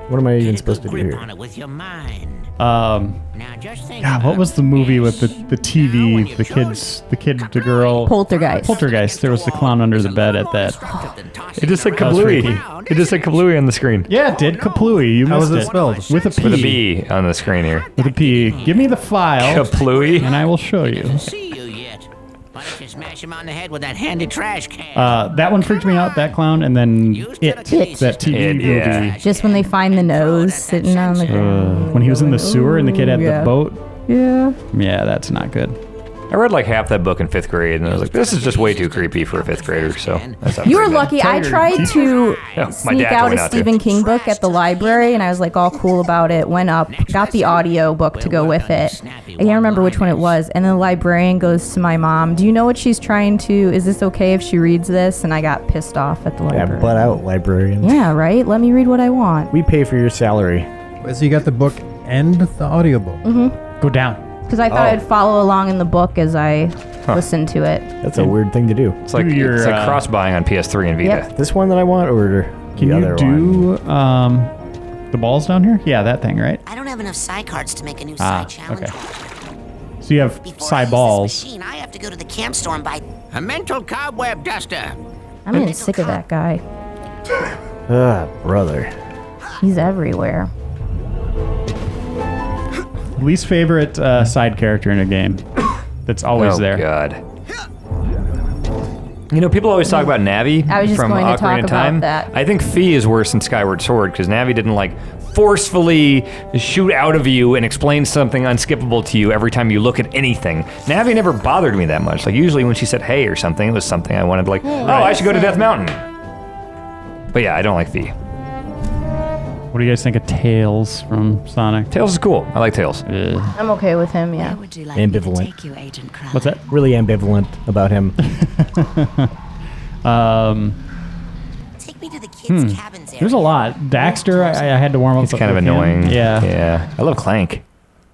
What am I even supposed to do Grip here? on it with your mind. Now, what was the movie with the TV, the kids, the girl? Poltergeist. Poltergeist. There was the clown under the bed at that. It just said That was kablooey. freaky. It just said kablooey on the screen. Yeah, it did. Kaplooey. You How missed was it it. spelled? With a P. With a B on the screen here. With a P. Give me the file, Kaplooey. and I will show you. See you yet. Why don't you smash him on the head with that handy trash can? That one freaked me out, that clown, and then It, that TV It, movie. yeah. Just when they find the nose sitting on the ground. When he was in the sewer and the kid had yeah. the boat. Yeah. Yeah, that's not good. I read like half that book in 5th grade, and I was like, this is just way too creepy for a 5th grader, so that's not You were pretty good. lucky. I tried to Yeah, my sneak dad out went a out too. Stephen King book at the library, and I was like all cool about it. Went up, got the audio book to go with it. I can't remember which one it was. And the librarian goes to my mom, "Do you know what she's trying to? Is this okay if she reads this?" And I got pissed off at the Yeah, library. butt out, librarians. Yeah, right. Let me read what I want. We pay for your salary. So you got the book and the audiobook. Go down. Because I thought I'd follow along in the book as I listened to it. That's a weird thing to do. It's like, Do your, it's like cross buying on PS3 and Vita. Yep. This one that I want, or Can the you other one? do the balls down here? Yeah, that thing, right? I don't have enough Psy cards to make a new Ah, Psy challenge. okay. So you have Before I Psy use balls. This machine, I have to go to the camp store and buy. A mental cobweb duster. I'm getting sick of that guy. Brother. He's everywhere. Least favorite side character in a game. That's always Oh, there. God. You know, people always talk about Navi I was just from going to Ocarina talk of about Time. that. I think Fee is worse than Skyward Sword because Navi didn't like forcefully shoot out of you and explain something unskippable to you every time you look at anything. Navi never bothered me that much. Like usually when she said hey or something, it was something I wanted to like, oh, I should go to Death Mountain. But yeah, I don't like Fee. What do you guys think of Tails from Sonic? Tails is cool. I like Tails. I'm okay with him, yeah. Where would you like me to Ambivalent. take you, Agent Crowley? What's that? Really ambivalent about him. Take me to the kids' cabins area. There's a lot. Daxter, I had to warm up. He's kind of with him. annoying. Yeah. Yeah. I love Clank.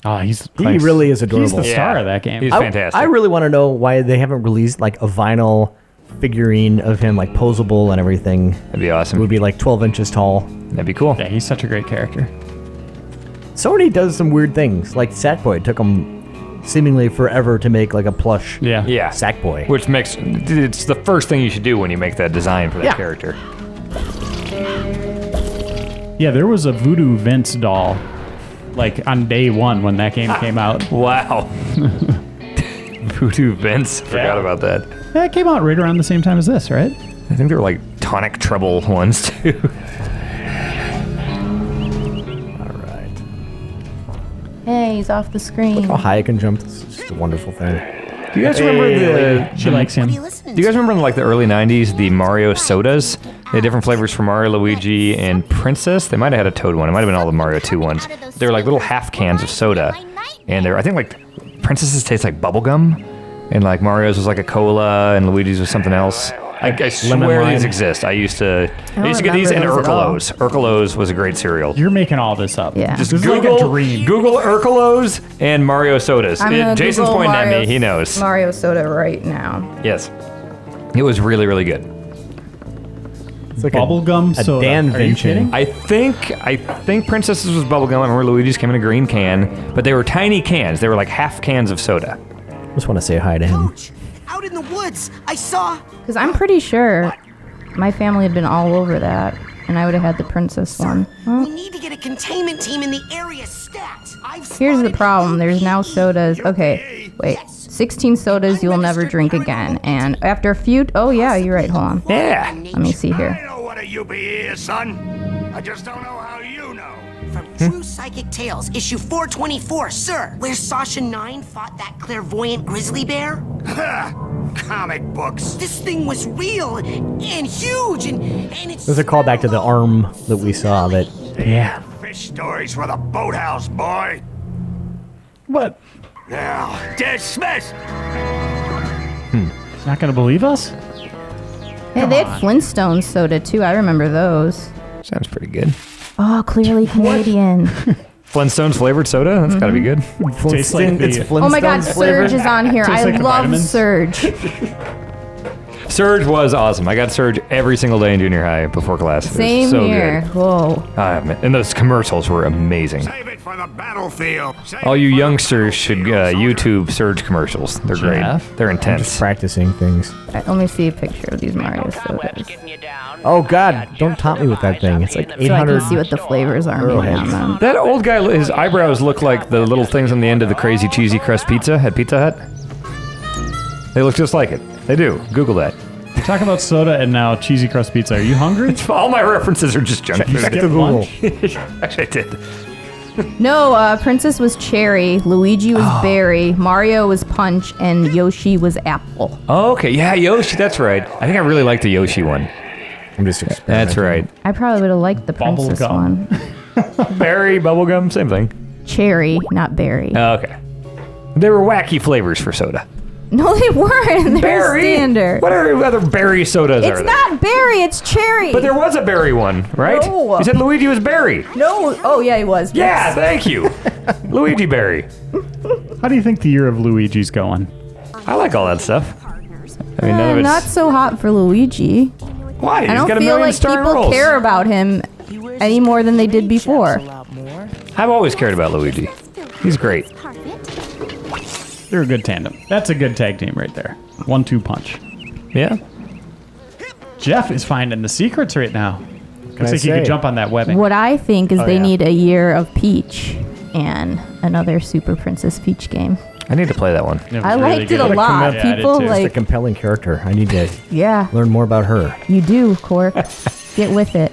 Oh, he really is adorable. He's the star of that game. He's fantastic. I really want to know why they haven't released like a vinyl figurine of him, like posable and everything. That'd be It awesome. would be like 12 inches tall. That'd be cool. Yeah, he's such a great character. Sony does some weird things. Like Sackboy took them seemingly forever to make like a plush Yeah. Yeah. Sackboy. Which makes it's the first thing you should do when you make that design for that Yeah. character. Yeah, there was a Voodoo Vince doll, like on day one when that game came out. Wow. Voodoo Vince. Forgot about that. Yeah, it came out right around the same time as this, right? I think they were like tonic treble ones too. All right. Hey, he's off the screen. How high I can jump. This is just a wonderful thing. Do you guys remember She likes him. What are you listening Do you guys remember in like the early 90s the Mario sodas? They had different flavors for Mario, Luigi, and Princess. They might have had a Toad one. It might have been all the Mario 2 ones. They were like little half cans of soda. And they're, I think like Princess's taste like bubblegum. And like Mario's was like a cola and Luigi's was something else. I swear lime. these exist. I used to get these and remember those at all. Urkelos. Urkelos was a great cereal. You're making all this up. Yeah. This Just is like a dream. Google Urkelos and Mario sodas. I'm gonna Jason's Google pointing at Mario- me. He knows. Mario Soda right now. Yes. It was really, really good. It's like Bubblegum a soda. Dan Are you Vincent. kidding? I think Princess's was bubblegum. I remember Luigi's came in a green can, but they were tiny cans. They were like half cans of soda. Just want to say hi to him. Coach, out in the woods, I saw. Because I'm pretty sure my family had been all over that, and I would have had the princess one. We need to get a containment team in the area stat. Here's the problem. There's now sodas. Okay, wait. 16 sodas you'll never drink again. And after a few... Oh, yeah, you're right. Hold on. Yeah. Let me see here. know what a UB is, son. I just don't know how you know. From True Psychic Tales, issue 424, sir. Where Sasha 9 fought that clairvoyant grizzly bear. Comic books. This thing was real and huge and it's... There's a callback to the arm that we saw that... Yeah. Fish stories for the boathouse, boy. What? Now, dismissed. He's not going to believe us? Hey, they had Flintstones soda, too. I remember those. Sounds pretty good. Oh, clearly Canadian. Flintstones flavored soda? That's gotta be good. Tastes like It's the- Oh my God, Flintstones flavored. Surge is on here. Tastes I like the love vitamins. Surge. Surge was awesome. I got Surge every single day in junior high before class. It was Same so here. good. Whoa. And those commercials were amazing. Save it for the battlefield. Save All it you for the youngsters should battlefield, soldier. YouTube Surge commercials. They're Jeff? great. They're Just intense. practicing things. Alright, let me see a picture of these Mario sodas. Oh God! Don't taunt me with that thing. It's like So I 800. can see what the flavors are maybe on them. That old guy, his eyebrows look like the little things on the end of the crazy cheesy crust pizza at Pizza Hut. They look just like it. They do. Google that. You're talking about soda and now cheesy crust pizza. Are you hungry? All my references are just junk food. Skip Google. lunch? Actually, I did. No, Princess was cherry, Luigi was berry, Mario was punch, and Yoshi was apple. Oh, okay. Yeah, Yoshi. That's right. I think I really like the Yoshi one. I'm just That's right. I probably would have liked the Bubble princess gum. one. Berry, bubblegum, same thing. Cherry, not berry. Oh, okay. They were wacky flavors for soda. No, they weren't. They're Berry? standard. What are other berry sodas It's are there? not berry, it's cherry. But there was a berry one, right? No. You said Luigi was berry. No, oh yeah, he was. Yeah, thank you. Luigi berry. How do you think the year of Luigi's going? I like all that stuff. I mean, none of it's... Not so hot for Luigi. Why? I He's don't got a feel million like star people roles. care about him any more than they did before. I've always cared about Luigi. He's great. They're a good tandem. That's a good tag team right there. 1-2 punch. Yeah. Jeff is finding the secrets right now. Looks like he say? could jump on that webbing. What I think is they yeah. need a year of Peach and another Super Princess Peach game. I need to play that one. I liked it a good. lot. Yeah, I did People too. Just a like, compelling character. I need to yeah, learn more about her. you do, Cork. Get with it.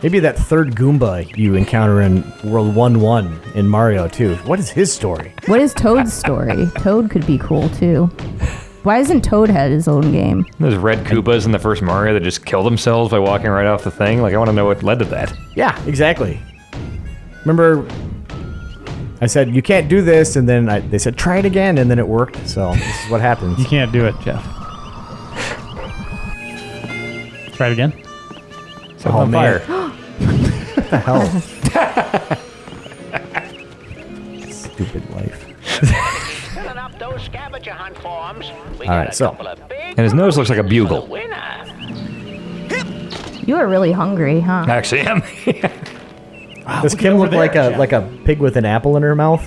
Maybe that third Goomba you encounter in World 1-1 in Mario too. What is his story? What is Toad's story? Toad could be cool too. Why isn't Toad had his own game? Those red Koopas in the first Mario that just kill themselves by walking right off the thing. Like, I want to know what led to that. Yeah, exactly. Remember, I said, you can't do this, and then they said, try it again, and then it worked. So this is what happens. You can't do it, Jeff. Try it again. Set Oh, on man. fire. What the hell? Stupid life. Filling up those scavenger hunt forms. We All got right, a so- couple of big And his nose looks like a bugle. winner. You are really hungry, huh? I actually am. Does Kim over look there, like a pig with an apple in her mouth?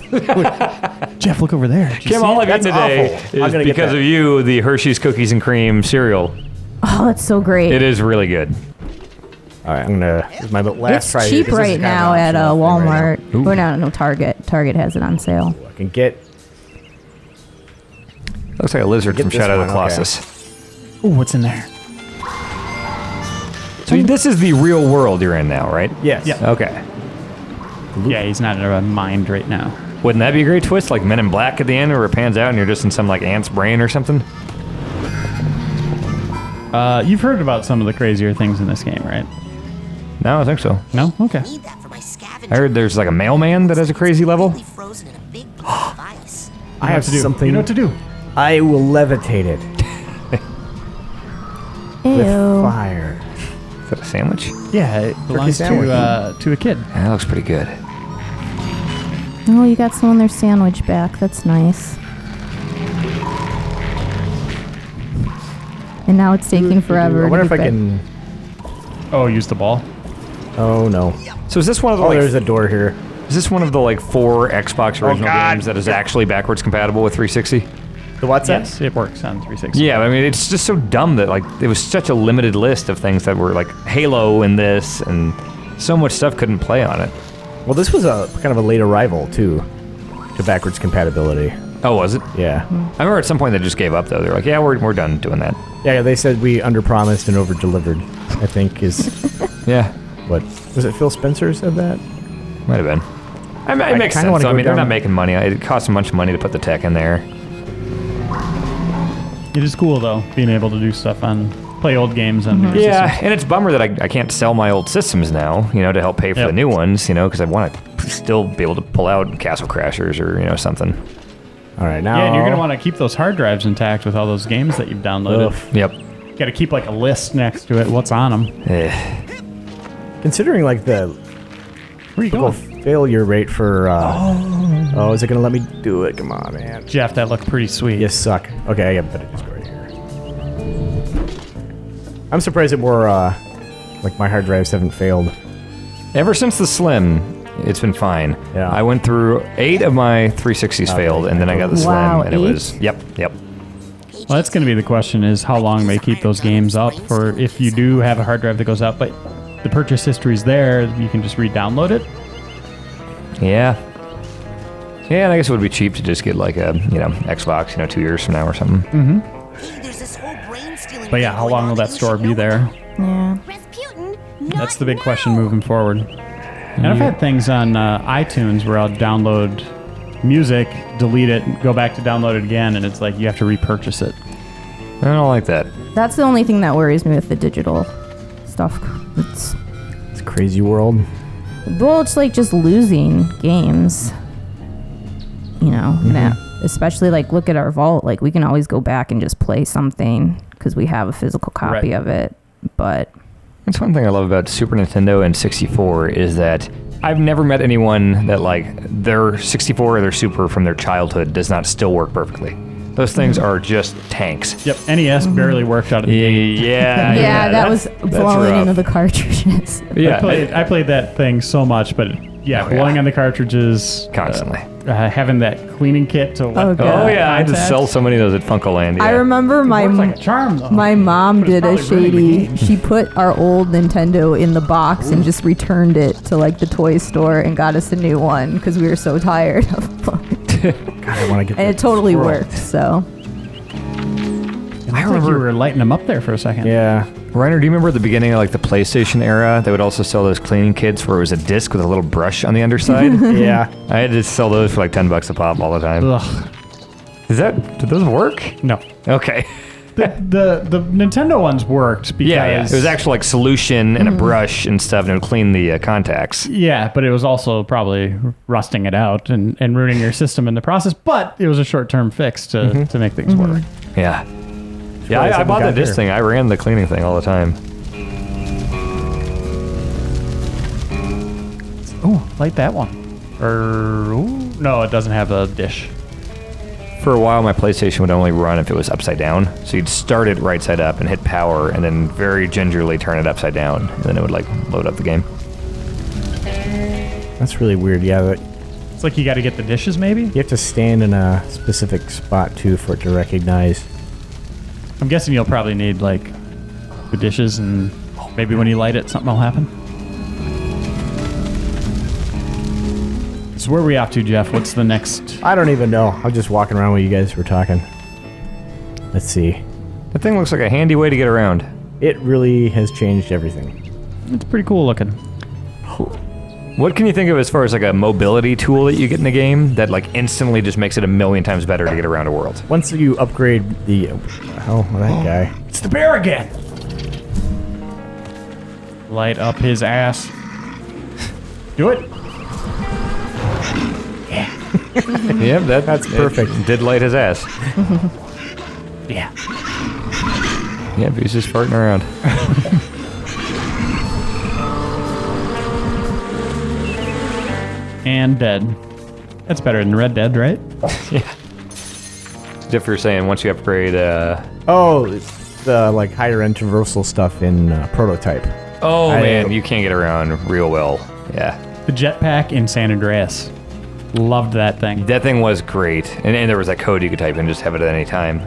Jeff, look over there. Did you Kim, see all it? I've eaten That's today awful. I'm is gonna get because that. of you, the Hershey's Cookies and Cream cereal. Oh, that's so great. It is really good. All right, I'm gonna. This is my last It's try. here, cheap 'cause this is right kind of now an at optional thing right Walmart. Ooh. Or no, Target. Target has it on sale. now. I can get. Looks like a lizard Get from this Shadow of the one, okay. Colossus. Ooh, what's in there? So this is the real world you're in now, right? Yes. Yeah. Okay. Yeah, he's not in a mind right now. Wouldn't that be a great twist, like Men in Black at the end, where it pans out and you're just in some like ant's brain or something? You've heard about some of the crazier things in this game, right? No, I think so. No? Okay. Need that for my scavenger. I heard there's like a mailman that has a crazy level. Completely frozen in a big block of ice. I have to do. something. You know what to do. I will levitate it with Ew. fire. Is that a sandwich? Yeah, it belongs sandwich. to a kid. That looks pretty good. Oh, you got someone their sandwich back. That's nice. And now it's taking forever. I wonder to if I get can. Oh, use the ball. Oh no! So is this one of the Oh, like, there's a door here. is this one of the like 4 Xbox original God. games that is actually backwards compatible with 360? The what's that? Yes, it works on 360. Yeah, I mean it's just so dumb that like it was such a limited list of things that were like Halo and this, and so much stuff couldn't play on it. Well, this was a kind of a late arrival too, to backwards compatibility. Oh, was it? Yeah. I remember at some point they just gave up though. They're like, yeah, we're done doing that. Yeah, they said we underpromised and overdelivered. I think is Yeah, what was it? Phil Spencer said that. might have been. It makes kinda sense. wanna though. I go mean, they're down- not making money. It costs a bunch of money to put the tech in there. It is cool, though, being able to do stuff play old games on your Yeah, systems. and it's a bummer that I can't sell my old systems now, to help pay for Yep. the new ones, because I want to still be able to pull out Castle Crashers or, something. All right, now. Yeah, and you're going to want to keep those hard drives intact with all those games that you've downloaded. Ugh. Yep. Got to keep like a list next to it. What's on them? Considering like the Where are you typical going? failure rate for. Oh, is it gonna let me do it? Come on, man. Jeff, that looked pretty sweet. You suck. Okay, I better just go right here. I'm surprised that more like my hard drives haven't failed. Ever since the Slim, it's been fine. Yeah. I went through 8 of my 360s failed, and then I got the Wow, Slim, and it 8? was, yep. Well, that's going to be the question: is how long they keep those games up for? If you do have a hard drive that goes up, but the purchase history's there, you can just re-download it. Yeah. Yeah, and I guess it would be cheap to just get like a, Xbox, 2 years from now or something. Hey, there's this whole brain stealing But yeah, thing how going long on will that you store should be know there? about. Yeah. Rasputin, That's not the big question now. moving forward. And I've had things on iTunes where I'll download music, delete it, go back to download it again, and it's like you have to repurchase it. I don't like that. That's the only thing that worries me with the digital stuff. It's It's a crazy world. well, it's like just losing games. And especially like look at our vault. Like we can always go back and just play something because we have a physical copy Right. of it. But That's one thing I love about Super Nintendo and 64 is that I've never met anyone that like their 64 or their Super from their childhood does not still work perfectly. Those things are just tanks. Yep, NES barely worked out of the gate. Yeah, yeah, that was that's blowing rough. into the cartridges. Yeah, I played that thing so much, but yeah, blowing on the cartridges constantly. having that cleaning kit to Oh, God. Oh yeah, I just contacts. sell so many of those at Funkoland. Yeah. I remember It works like a charm, though. my mom But it's did a probably ruining the shady. game. She put our old Nintendo in the box and just returned it to like the toy store and got us a new one because we were so tired of God, I want to get. And it totally worked. So I remember you were lighting them up there for a second. Yeah. Reiner, do you remember at the beginning of like the PlayStation era, they would also sell those cleaning kits where it was a disc with a little brush on the underside? Yeah. I had to sell those for like $10 a pop all the time. Ugh. Did those work? No. Okay. The Nintendo ones worked because Yeah. It was actual like solution and a brush and stuff, and it would clean the contacts. Yeah, but it was also probably rusting it out and ruining your system in the process. But it was a short-term fix to make things work. Yeah. Yeah, Surprised I bought something the got disc there. thing. I ran the cleaning thing all the time. Oh, light that one. No, it doesn't have a dish. For a while, my PlayStation would only run if it was upside down. So you'd start it right side up and hit power, and then very gingerly turn it upside down. And then it would like load up the game. That's really weird. Yeah, but It's like you got to get the dishes, maybe? you have to stand in a specific spot too for it to recognize. I'm guessing you'll probably need, like, the dishes, and maybe when you light it, something will happen. So where are we off to, Jeff? What's the next? I don't even know. I was just walking around while you guys were talking. Let's see. That thing looks like a handy way to get around. It really has changed everything. It's pretty cool looking. What can you think of as far as like a mobility tool that you get in the game that like instantly just makes it a million times better to get around a world? Once you upgrade the... Oh, that guy. It's the bear again! Light up his ass. Do it! Yep, That's perfect. It did light his ass. Yeah. Yep, he's just farting around. And dead. That's better than Red Dead, right? Yeah. Jeff, you're saying once you upgrade, Oh, it's the like higher end traversal stuff in Prototype. oh man, you can't get around real well. Yeah. The jetpack in San Andreas. Loved that thing. That thing was great. And there was that code you could type in and just have it at any time.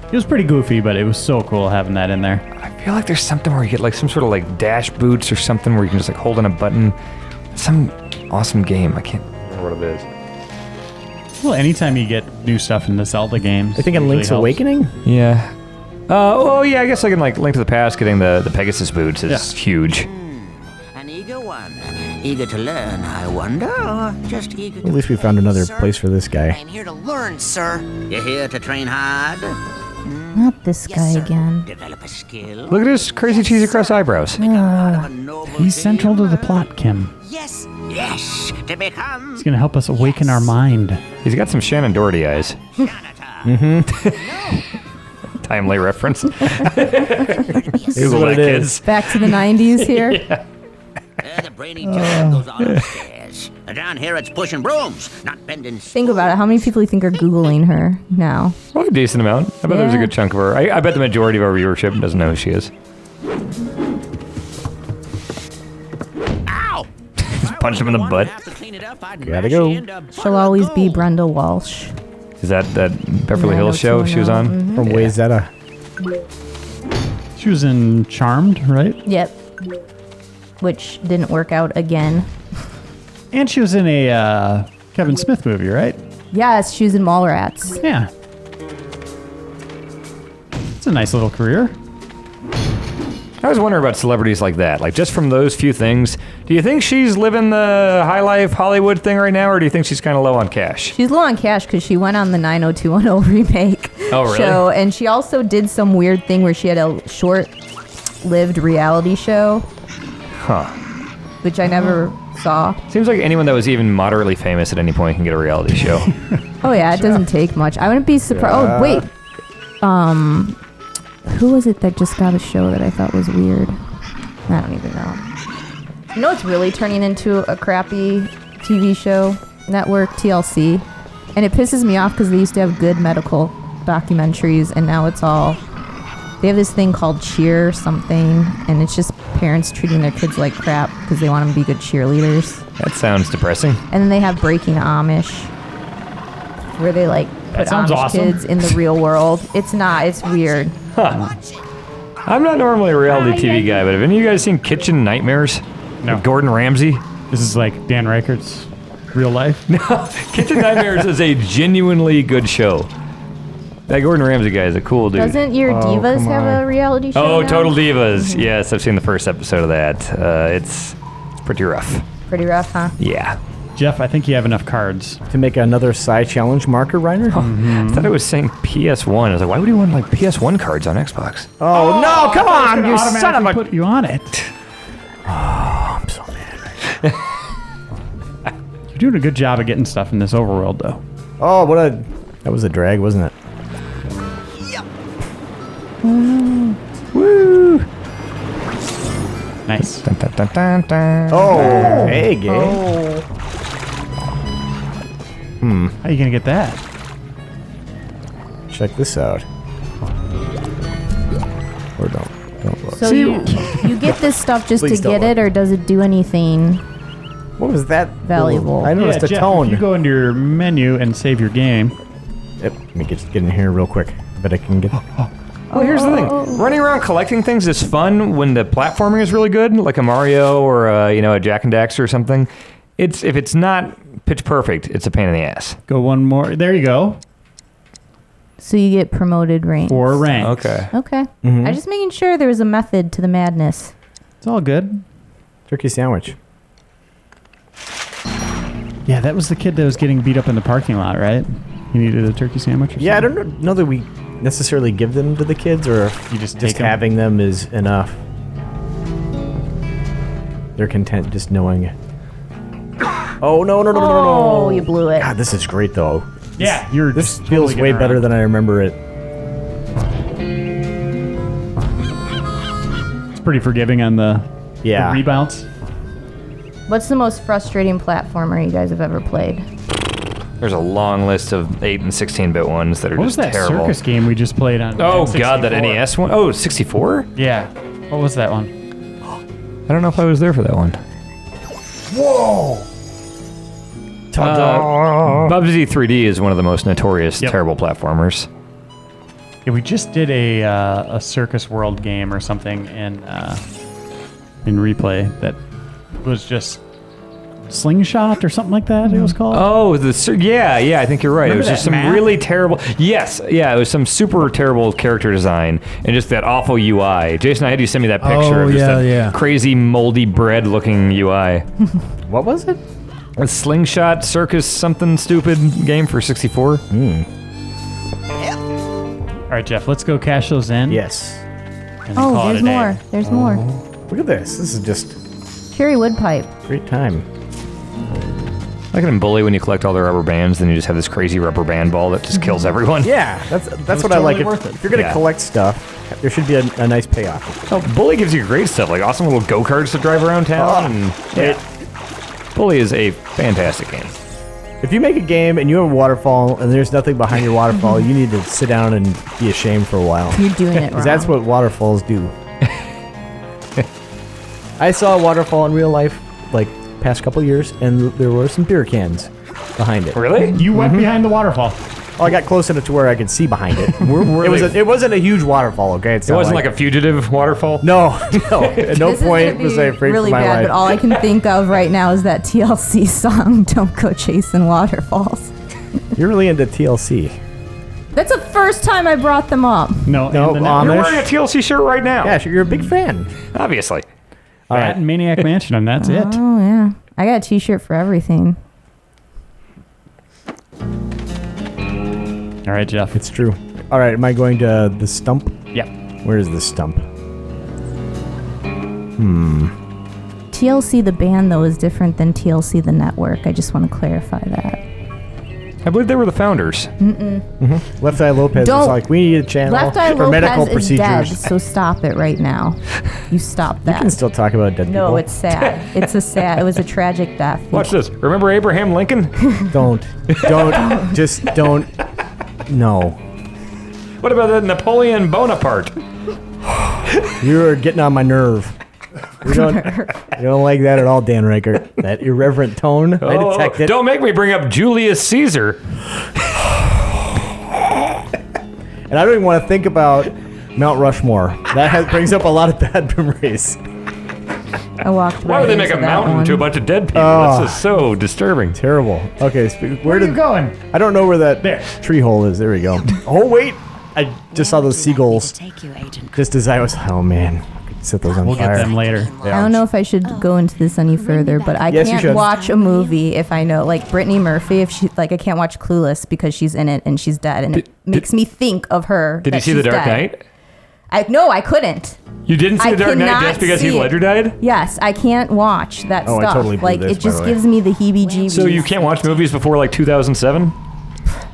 It was pretty goofy, but it was so cool having that in there. I feel like there's something where you get like some sort of like dash boots or something where you can just like hold in a button. Some awesome game. I can't remember what it is. Well, anytime you get new stuff in the Zelda games. I think in usually Link's helps. Awakening? Yeah. Oh yeah, I guess like in like Link to the Past, getting the Pegasus boots is huge. An eager one. Eager to learn, I wonder, or just eager to... At least we found another Sir, place for this guy. I'm here to learn, sir. You're here to train hard? not this Yes, guy sir. again. Develop a skill? Look at his crazy cheesy cross eyebrows. He's central to the plot, Kim. Yes. Yes, to become... He's going to help us awaken our mind. He's got some Shannon Doherty eyes. Timely reference. These Is are what like it kids. Back to the 90s here. The brainy giant goes on upstairs. Down here it's pushing brooms, not bending... Think about it. How many people do you think are Googling her now? Probably a decent amount. I bet there's a Yeah. good chunk of her. I bet the majority of our viewership doesn't know who she is. Ow! Punch him in the butt. Gotta go. She'll always be Brenda Walsh. Is that Beverly Hills show she was on? From Wayzata. She was in Charmed, right? Yep. Which didn't work out again. And she was in a Kevin Smith movie, right? Yes, she was in Mallrats. Yeah. It's a nice little career. I was wondering about celebrities like that. Like, just from those few things, do you think she's living the high life Hollywood thing right now, or do you think she's kind of low on cash? She's low on cash because she went on the 90210 remake Oh, really? show, and she also did some weird thing where she had a short-lived reality show, Huh. which I never saw. Seems like anyone that was even moderately famous at any point can get a reality show. Oh yeah, it doesn't take much. I wouldn't be surprised. Oh wait, who was it that just got a show that I thought was weird? I don't even know. You know what's really turning into a crappy TV show network? TLC. And it pisses me off because they used to have good medical documentaries, and now it's all... They have this thing called Cheer something, and it's just parents treating their kids like crap because they want them to be good cheerleaders. That sounds depressing. And then they have Breaking Amish, where they like put sounds Amish awesome. kids in the real world. It's not. It's weird. I'm not normally a reality TV guy, but have any of you guys seen Kitchen Nightmares? No. With Gordon Ramsay? This is like Dan Ryckert's Real life? Kitchen Nightmares is a genuinely good show. That Gordon Ramsay guy is a cool dude. Doesn't your Divas have a reality show? Oh, now? Total Divas. Yes, I've seen the first episode of that. It's pretty rough. Pretty rough, huh? Yeah. Jeff, I think you have enough cards. To make another Psy challenge marker, Reiner? I thought it was saying PS1. I was like, why would you want like PS1 cards on Xbox? Oh, no, come on, you son of a... Put you on it. Oh, I'm so mad. You're doing a good job of getting stuff in this overworld, though. Oh, what a... That was a drag, wasn't it? Woo! Nice. Dun, dun, dun, dun, dun. Oh, hey, gay. How are you gonna get that? Check this out. Or don't look. So you get this stuff just to Please don't get it, or does it do anything? What was that? Valuable. I noticed a Jeff, tone. if you go into your menu and save your game. Yep, let me get in here real quick. Bet I can get... Well, here's the thing. Running around collecting things is fun when the platforming is really good, like a Mario or a Jak and Daxter or something. If it's not pitch perfect, it's a pain in the ass. Go one more. There you go. So you get promoted ranks. 4 ranks. Okay. Okay. I'm just making sure there was a method to the madness. It's all good. Turkey sandwich. Yeah, that was the kid that was getting beat up in the parking lot, right? He needed a turkey sandwich or something? Yeah, I don't know that we necessarily give them to the kids, or if You just take 'em? having them is enough. They're content just knowing. Oh, no. Oh, you blew it. God, this is great, though. Yeah, you're This just feels totally way getting better around. than I remember it. It's pretty forgiving on the Yeah. rebounds. What's the most frustrating platformer you guys have ever played? There's a long list of 8 and 16-bit ones that are What was just that terrible. circus game we just played on? Oh, N64? God, that NES one? Oh, 64? Yeah. What was that one? I don't know if I was there for that one. Whoa! Bubsy 3D is one of the most notorious Yep. terrible platformers. Yeah, we just did a Circus World game or something in Replay that was just Slingshot or something like that. It was called. Oh, yeah, I think you're right. Remember it was just that some map? really terrible. Yes, yeah, it was some super terrible character design and just that awful UI. Jason, I had you send me that picture of just that crazy moldy bread looking UI. What was it? A Slingshot Circus something stupid game for 64. All right, Jeff, let's go cash those in. Yes. And then call Oh, it there's a day. more. There's more. Look at this. This is just Cherry woodpipe. great time. Like it in Bully when you collect all the rubber bands, then you just have this crazy rubber band ball that just kills everyone. Yeah, that's was what I like. totally worth it. If you're gonna Yeah. collect stuff, there should be a nice payoff. Oh, Bully gives you great stuff, like awesome little go-karts to drive around town. And Yeah. Bully is a fantastic game. If you make a game and you have a waterfall and there's nothing behind your waterfall, you need to sit down and be ashamed for a while. You're doing it wrong. Because that's what waterfalls do. I saw a waterfall in real life, like, past couple years, and there were some beer cans behind it. Really? You went behind the waterfall. Oh, I got close enough to where I could see behind it. they- It wasn't a huge waterfall, okay? It wasn't like a fugitive waterfall? No. At no This is point gonna was be I afraid really for my bad, life. but all I can think of right now is that TLC song, Don't Go Chasing Waterfalls. You're really into TLC. That's the first time I brought them up. No, No, and the Amish. You're wearing a TLC shirt right now. Yeah, you're a big fan. Obviously. All Bat right. and Maniac Mansion, and that's it. Oh, yeah. I got a t-shirt for everything. All right, Jeff. It's true. All right, am I going to the stump? Yep. Where is the stump? TLC the band, though, is different than TLC the network. I just want to clarify that. I believe they were the founders. Left Eye Lopez Don't- was like, we need a channel Left Eye for medical Lopez is dead, procedures. so stop it right now. You stop You that. can still talk about dead people. No, it's sad. It was a tragic death. Watch this. Remember Abraham Lincoln? Don't. Just don't. No. What about that Napoleon Bonaparte? You're getting on my nerve. You don't like that at all, Dan Ryckert. That irreverent tone. I detect it. Don't make me bring up Julius Caesar. And I don't even want to think about Mount Rushmore. That brings up a lot of bad memories. I walked. Why would they make a mountain to a bunch of dead people? That's just so disturbing. Terrible. Okay, Where are you going? I don't know where that There. tree hole is. There we go. Oh wait, I just saw those seagulls. Take you, Agent. Just as I was. Oh man, I could set those on We'll fire. get them later. I don't know if I should go into this any further, but I Yes, you should. can't watch a movie if I know, like Brittany Murphy, if she, like, I can't watch Clueless because she's in it and she's dead, and it makes me think of her. Did you that see The she's Dark dead. Knight? No, I couldn't. You didn't see I The Dark Knight cannot just because see Heath it. Ledger died? Yes, I can't watch that Oh, I stuff. totally blew like this, it by just the way. gives me the heebie-jeebies. So you can't watch movies before like 2007?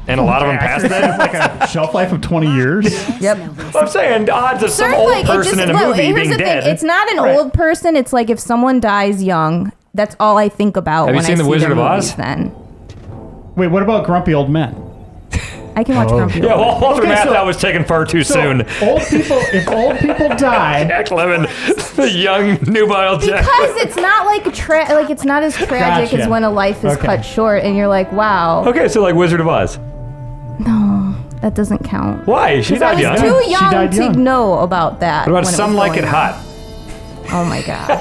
And a lot of them past that? Like a shelf life of 20 years. Yep. I'm saying odds of some Certain, old like, it person just, in a no, movie here's being the thing. dead. It's not an Right. old person. It's like if someone dies young, that's all I think about Have you when seen I The see Wizard their of Oz? movies then. Wait, what about grumpy old men? I can watch Grumpy. Yeah, well, Walter Okay, Matthau so- was taken far too So, soon. old people, if old people die, Jack Lemmon, the young nubile Jack. Because it's not like like it's not as tragic Gotcha. as when a life is Okay. cut short and you're like, wow, Okay, so like Wizard of Oz. no, that doesn't count. Why? She 'Cause I died was young. too She young died to young. know about that. What about when Some was Like going It on. Hot? Oh my god.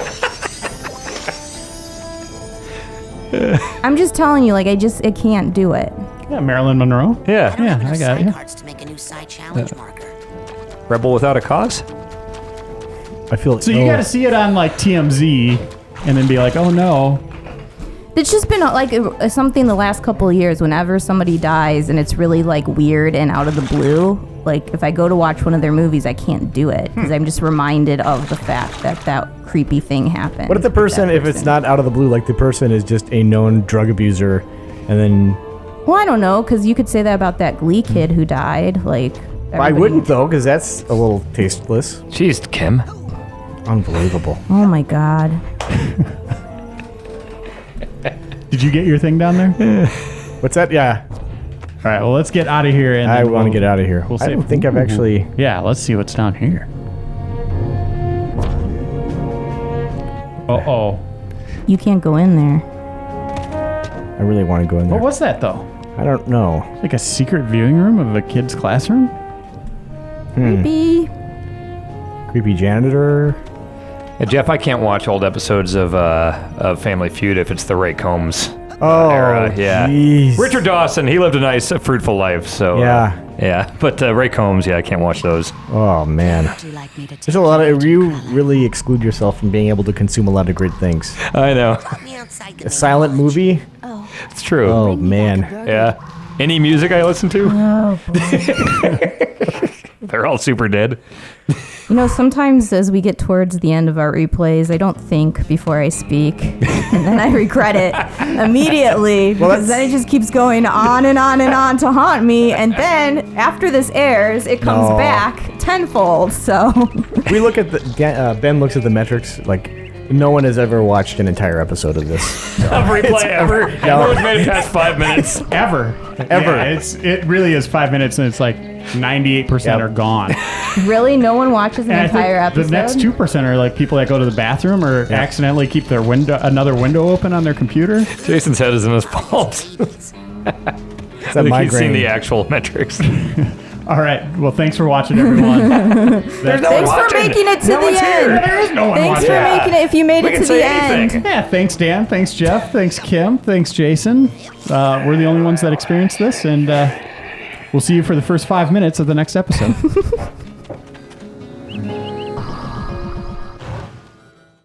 I'm just telling you, like I can't do it. yeah, Marilyn Monroe. Yeah. Yeah, Enough I got it. Psych cards to make a new side challenge marker. Rebel Without a Cause? I feel. So you got to see it on like TMZ, and then be like, oh no. It's just been like something the last couple of years. Whenever somebody dies and it's really like weird and out of the blue, like if I go to watch one of their movies, I can't do it because I'm just reminded of the fact that that creepy thing happened. What if the person, if it's not out of the blue, like the person is just a known drug abuser, and then Well, I don't know, because you could say that about that Glee kid who died. Like, I wouldn't though, because that's a little tasteless. Jeez, Kim. Unbelievable. Oh my god. Did you get your thing down there? What's that? Yeah, All right, well, let's get out of here. And I then want to we'll- get out of here. We'll I save- don't think I've actually. Yeah, let's see what's down here. Uh-oh. You can't go in there. I really want to go in there. What was that, though? I don't know. Like a secret viewing room of a kid's classroom? Maybe. Creepy janitor. Yeah, Jeff, I can't watch old episodes of Family Feud if it's the Ray Combs Oh, era. Yeah. jeez. Richard Dawson, he lived a nice, fruitful life. So Yeah. yeah. But Ray Combs, yeah, I can't watch those. Oh man. Would you like me to take There's a lot you, of. Agent You Cullen? really exclude yourself from being able to consume a lot of great things. I know. Put me outside. A silent movie. It's true. Oh man. Yeah. Any music I listen to? Oh, They're all super dead. You know, sometimes as we get towards the end of our replays, I don't think before I speak, and then I regret it immediately because then it just keeps going on and on and on to haunt me. And then after this airs, it comes No. back tenfold. So We look at the. Ben looks at the metrics like. No one has ever watched an entire episode of this. A replay ever. Everyone's made it past 5 minutes. Ever. Ever. Yeah, it really is 5 minutes, and it's like 98% Yep. are gone. really, no one watches an And I think entire episode. the next 2% are like people that go to the bathroom or accidentally keep their another window open on their computer. Jason's head is in his palms. It's I a think he's seen migraine. the actual metrics. All right. Well, thanks for watching, everyone. There's no one Thanks for watching. making it to No the one's end. here. There is no one Thanks watching. for making it. If you made We it can to say the anything. end. Yeah, thanks, Dan. Thanks, Jeff. Thanks, Kim. Thanks, Jason. We're the only ones that experienced this, and we'll see you for the first 5 minutes of the next episode.